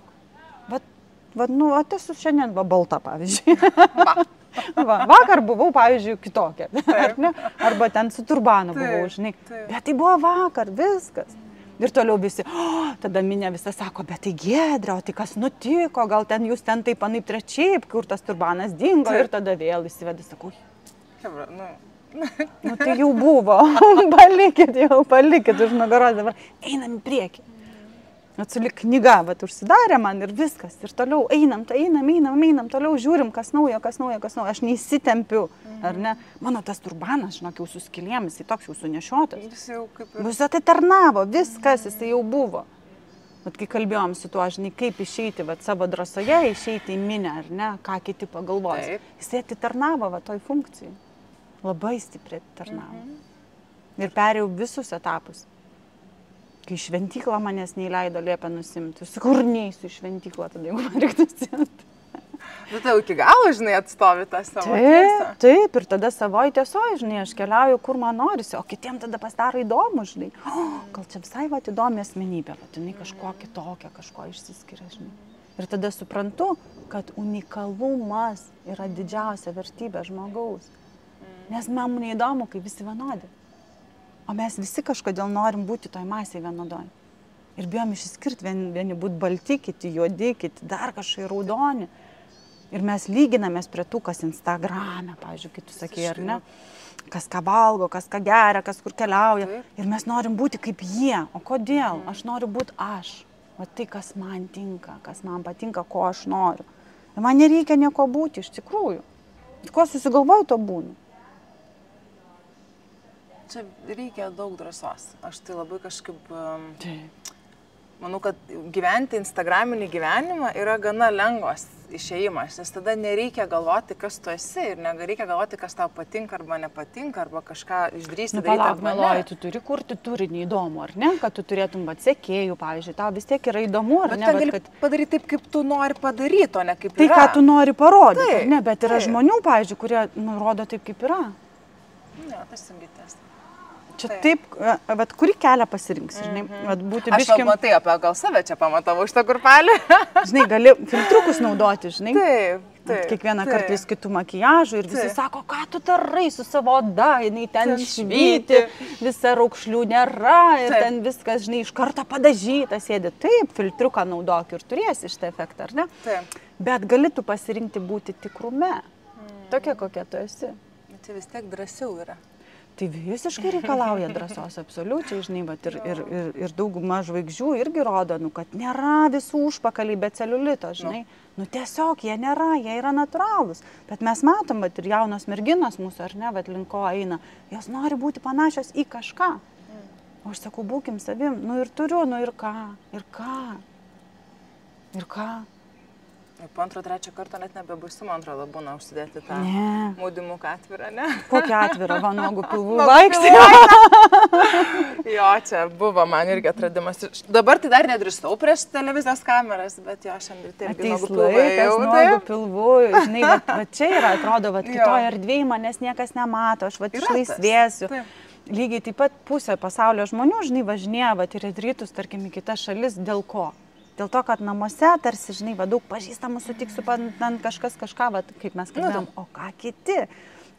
[SPEAKER 2] esu šiandien balta, pavyzdžiui. Vakar buvau, pavyzdžiui, kitokia. Arba ten su turbanu buvau, žinai. Bet tai buvo vakar, viskas. Ir toliau visi, tada minė visą sako, bet tai Giedrė, o tai kas nutiko, gal ten jūs ten taip anaip trečiaip, kur tas turbanas dingo ir tada vėl įsivedė, sakau. Nu tai jau buvo, palikit už nugaros, dabar einam į priekį. Atsilik knyga, vat užsidarė man ir viskas. Ir toliau einam, toliau žiūrim, kas naujo. Aš neįsitempiu, ar ne? Mano tas turbanas, žinok, jau suskilėmis, jis toks jau sunešiotas. Visą tai tarnavo, viskas, jis jau buvo. Vat kai kalbėjom su tuo, žinai, kaip išeiti vat, savo drąsoje, išeiti į minę, ar ne, ką kiti pagalvos. Jis atitarnavo va toj funkcijai. Labai stipriai atitarnavo. Ir perėjau visus etapus. Kai šventyklą manęs neįleido liepę nusimti. Kur neįsiu šventyklą, tada jeigu man reiktų nusimti.
[SPEAKER 1] Bet tau iki galo, žinai, atstovi tą savo tiesą.
[SPEAKER 2] Taip, ir tada savoj tiesoj, žinai, aš keliauju, kur man norisi, o kitiem tada pasidaro įdomu, žinai. Gal čia visai vat įdomi asmenybė, vat jinai kažko kitokia, kažko išsiskiria, žinai. Ir tada suprantu, kad unikalumas yra didžiausia vertybė žmogaus. Nes man neįdomu, kai visi vienodi. O mes visi kažkodėl norim būti toj masėje vienodoj. Ir bijom išsiskirti, vieni būt balti, kiti juodi, kiti dar kažkai raudoni. Ir mes lyginamės prie tų, kas Instagrame, pavyzdžiui, kai tu sakei, ar ne? Kas ką valgo, kas ką geria, kas kur keliauja. Ir mes norim būti kaip jie. O kodėl? Aš noriu būti aš. O tai, kas man tinka, kas man patinka, ko aš noriu. Ir man nereikia nieko būti, iš tikrųjų. Ko susigalvoju, to būnu.
[SPEAKER 1] Čia reikia daug drąsos. Aš tai labai kažkaip, manau, kad gyventi Instagraminį gyvenimą yra gana lengvas išėjimas, nes tada nereikia galvoti, kas tu esi ir nereikia galvoti, kas tau patinka arba nepatinka, arba kažką išdrįsti daryti.
[SPEAKER 2] Palauk, meluoji, tu turi kurti turinį įdomu, ar ne? Kad tu turėtum sekėjų, pavyzdžiui, tau vis tiek yra įdomu, ar ne?
[SPEAKER 1] Bet gali padaryti taip, kaip tu nori padaryti, o ne kaip
[SPEAKER 2] yra. Tai, ką tu nori parodyti, ar ne? Bet yra
[SPEAKER 1] taip.
[SPEAKER 2] Žmonių, pavyzdžiui, kurie nurodo taip, kaip yra.
[SPEAKER 1] Ne, tas sungitas.
[SPEAKER 2] Čia taip, vat, kurį kelią pasirinksi, žinai, vat, būti
[SPEAKER 1] biškim... Aš matai apie gal save čia pamatavau šitą kurpelį.
[SPEAKER 2] Žinai, gali filtrukus naudoti, žinai.
[SPEAKER 1] Taip.
[SPEAKER 2] Kiekvieną kartą vis kitų makiažų ir visi sako, ką tu darai su savo oda, jinai ten švyti, visa raukšlių nėra ir ten viskas, žinai, iš karto padažyta sėdi. Taip, filtruką naudok ir turėsi šitą efektą, ar ne?
[SPEAKER 1] Taip.
[SPEAKER 2] Bet gali tu pasirinkti būti tikrume, tokia kokia tu esi.
[SPEAKER 1] Tai vis tiek drąsiau yra.
[SPEAKER 2] Tai visiškai reikalauja drąsos, absoliučiai, žinai, bet ir dauguma žvaigždžių irgi rodo, nu, kad nėra visų užpakaliai be celiulito, žinai. Nu, tiesiog jie nėra, jie yra natūralūs. Bet mes matom, bet ir jaunos merginos mūsų, ar ne, bet linko eina, jos nori būti panašios į kažką. O aš sakau, būkim savim, nu ir turiu, nu ir ką, ir ką, ir ką.
[SPEAKER 1] Po antro, trečio karto net nebebusiu, man atrodo, būna užsidėti tą maudimuką atvirą, ne?
[SPEAKER 2] Kokį atvirą, va, nuogų pilvų vaikštį.
[SPEAKER 1] Jo, čia buvo man irgi atradimas. Dabar tai dar nedrįstau prieš televizijos kameras, bet jo, šiandien tai irgi nuogų pilvų.
[SPEAKER 2] Nuogų pilvų, žinai, va čia yra, atrodo, va kitoje erdvėje manęs niekas nemato, aš va išlaisvėsiu. Lygiai taip pat pusė pasaulio žmonių, žinai, važinėja, va ir rytus, tarkim, į kitas šalis, dėl ko? Dėl to, kad namuose tarsi, žinai, va, daug pažįstamų sutiksiu, ten kažkas kažką, va, kaip mes kalbėjom, o ką kiti.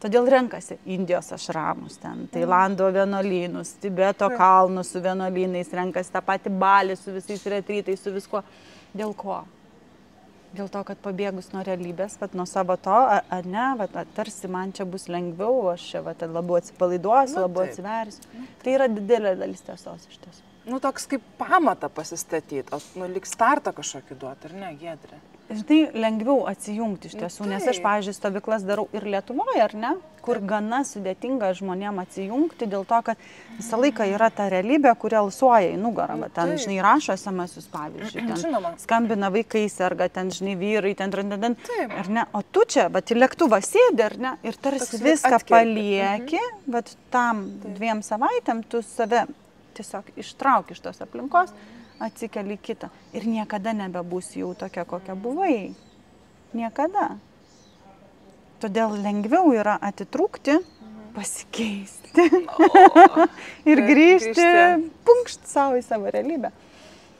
[SPEAKER 2] Todėl renkasi Indijos ašramus, ten, Tailando vienuolynus, Tibeto kalnus su vienuolynais, renkasi tą patį Balį su visais retrytais, su viskuo. Dėl ko? Dėl to, kad pabėgus nuo realybės, va, nuo savo to, ar ne, va, tarsi man čia bus lengviau, aš čia va, labiau atsipalaiduosiu, labiau atsiversiu. Tai yra didelė dalis tiesos iš tiesų.
[SPEAKER 1] Nu, toks kaip pamatą pasistatyti, o nu, lyg startą kažkokį duoti, ar ne, Giedrė?
[SPEAKER 2] Žinai, lengviau atsijungti iš tiesų, nes aš, pavyzdžiui, stovyklas darau ir Lietuvoje, ar ne, kur gana sudėtinga žmonėm atsijungti dėl to, kad visą laiką yra ta realybė, kuri alsuoja į nugarą. Ten, žinai, rašo SMS-us, pavyzdžiui, ten skambina vaikai serga, ten, žinai, vyrai, ten, ar ne, o tu čia, bet į lėktuvą sėdi, ar ne, ir tarsi viską palieki, bet tam 2 savaitėm tu save tiesiog ištrauk iš tos aplinkos, atsikeli kitą. Ir niekada nebebūsi jau tokia, kokia buvai. Niekada. Todėl lengviau yra atitrūkti, pasikeisti ir grįžti, punkšt savo į savo realybę.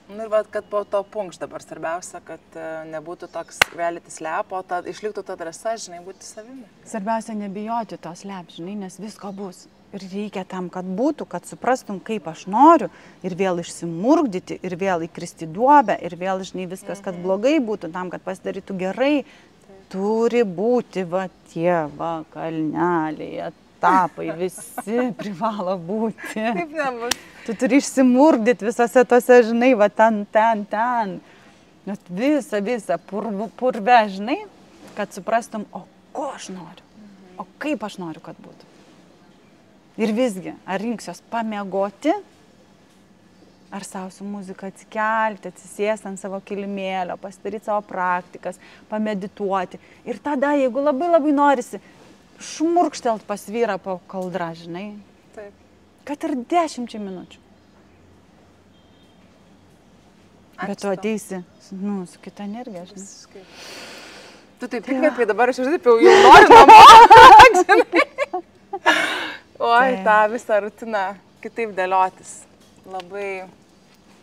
[SPEAKER 1] Nu ir vat, kad po to punkš dabar svarbiausia, kad nebūtų toks reality slap, o išliktų ta drąsa, žinai, būti savimi.
[SPEAKER 2] Svarbiausia nebijoti to slap, žinai, nes visko bus. Ir reikia tam, kad būtų, kad suprastum, kaip aš noriu, ir vėl išsimurgdyti, ir vėl įkristi duobę, ir vėl, žinai, viskas, kad blogai būtų, tam, kad pasidarytų gerai. Turi būti, va, tie, va, kalneliai, etapai, visi privalo būti.
[SPEAKER 1] Kaip nebus.
[SPEAKER 2] Tu turi išsimurgdyti visose tose, žinai, va, ten. Net visą purve, žinai, kad suprastum, o ko aš noriu, o kaip aš noriu, kad būtų. Ir visgi, ar rinksiuos pamiegoti, ar savo su muzika atsikelti, atsisėsti ant savo kilimėlio, pasidaryti savo praktikas, pamedituoti. Ir tada, jeigu labai norisi, šmurkštelt pas vyrą po kaldrą, žinai.
[SPEAKER 1] Taip.
[SPEAKER 2] Kad ir 10 minučių. Bet tu ateisi, nu, su kita energija, žinai.
[SPEAKER 1] Visiškai. Tu taip įkvėpiai, dabar aš taip jau noriu namo, žinai. Oi, tą visą rutiną kitaip dėliotis. Labai...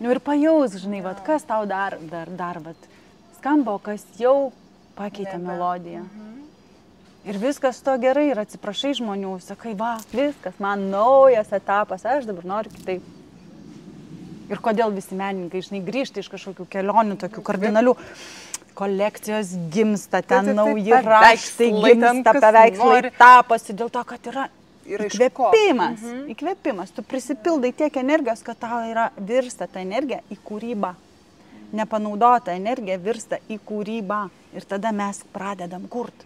[SPEAKER 2] Nu ir pajaus, žinai, vat, kas tau dar vat, skamba, o kas jau pakeitė melodiją. Ir viskas to gerai, ir atsiprašai žmonių, sakai, va, viskas, man naujas etapas, aš dabar noriu kitaip. Ir kodėl visi menininkai, žinai, grįžta iš kažkokių kelionių, tokių kardinalių. Kolekcijos gimsta, ten nauji raštai gimsta, paveikslai taposi, dėl to, kad yra įkvėpimas. Įkvėpimas. Tu prisipildai tiek energijos, kad tau virsta ta energija į kūrybą. Nepanaudota energija virsta į kūrybą. Ir tada mes pradedam kurti.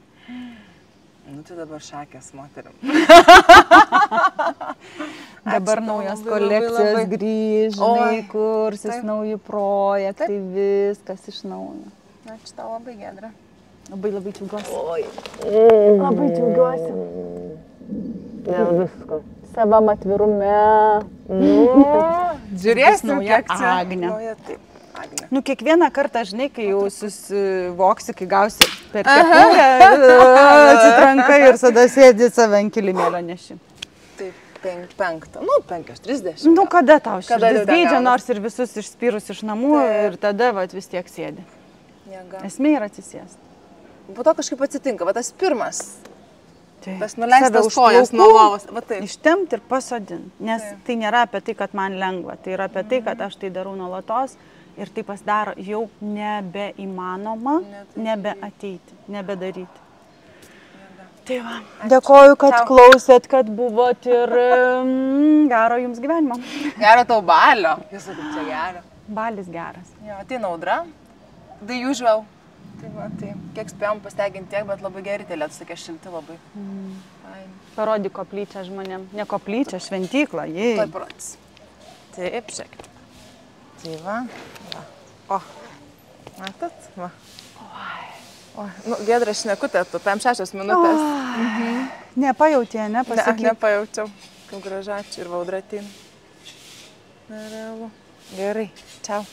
[SPEAKER 1] Nu, tai dabar šakės moterim.
[SPEAKER 2] Dabar naujos kolekcijos grįžai, kursis, nauji projektai, viskas iš naujo.
[SPEAKER 1] Ačiū tau labai, Giedra.
[SPEAKER 2] Labai džiaugiuosi. Labai džiaugiuosi.
[SPEAKER 1] Dėl visko.
[SPEAKER 2] Savam atvirume.
[SPEAKER 1] Žiūrėsim,
[SPEAKER 2] kiek
[SPEAKER 1] čia.
[SPEAKER 2] Agnė.
[SPEAKER 1] Nauja, taip. Agnė.
[SPEAKER 2] Nu, kiekvieną kartą, žinai, kai jau susivoksi, kai gausi per kepurę, atsitranka ir tada sėdi save ant kilimėlio neši.
[SPEAKER 1] Taip, 5. Nu, 5:30.
[SPEAKER 2] Nu, kada tau širdis geidžia, nors ir visus išspyrus iš namų ir tada vis tiek sėdi. Esmė yra atsisėsti.
[SPEAKER 1] Po to kažkaip atsitinka, va tas pirmas. Tas nuleistas kojas nuo lovos.
[SPEAKER 2] Ištemti ir pasodinti, nes tai nėra apie tai, kad man lengva, tai yra apie tai, kad aš tai darau nuolatos ir tai pasidaro jau nebeįmanoma, nebeateiti, nebedaryti. Tai va, dėkoju, kad klausėt, kad buvot ir gero jums gyvenimo.
[SPEAKER 1] Gero tau balio. Jūs sakai, čia gero.
[SPEAKER 2] Balis geras.
[SPEAKER 1] Jo, ateina audra, the usual. Tai va, tai kiek spėjom pasteginti tiek, bet labai geri tie lietus, tokie šilti labai.
[SPEAKER 2] Parodyk koplyčią žmonėm. Ne koplyčią, šventyklą.
[SPEAKER 1] Tuoj parodys. Taip, šiek. Tai va. O, matot? Va. O, nu, Giedra šnekutė, tu 5-6 minutės.
[SPEAKER 2] Nepajautė, nepasakyk.
[SPEAKER 1] Ne, nepajaučiau. Kaip gražačių ir vaudra ateina. Nerealu. Gerai, čiau.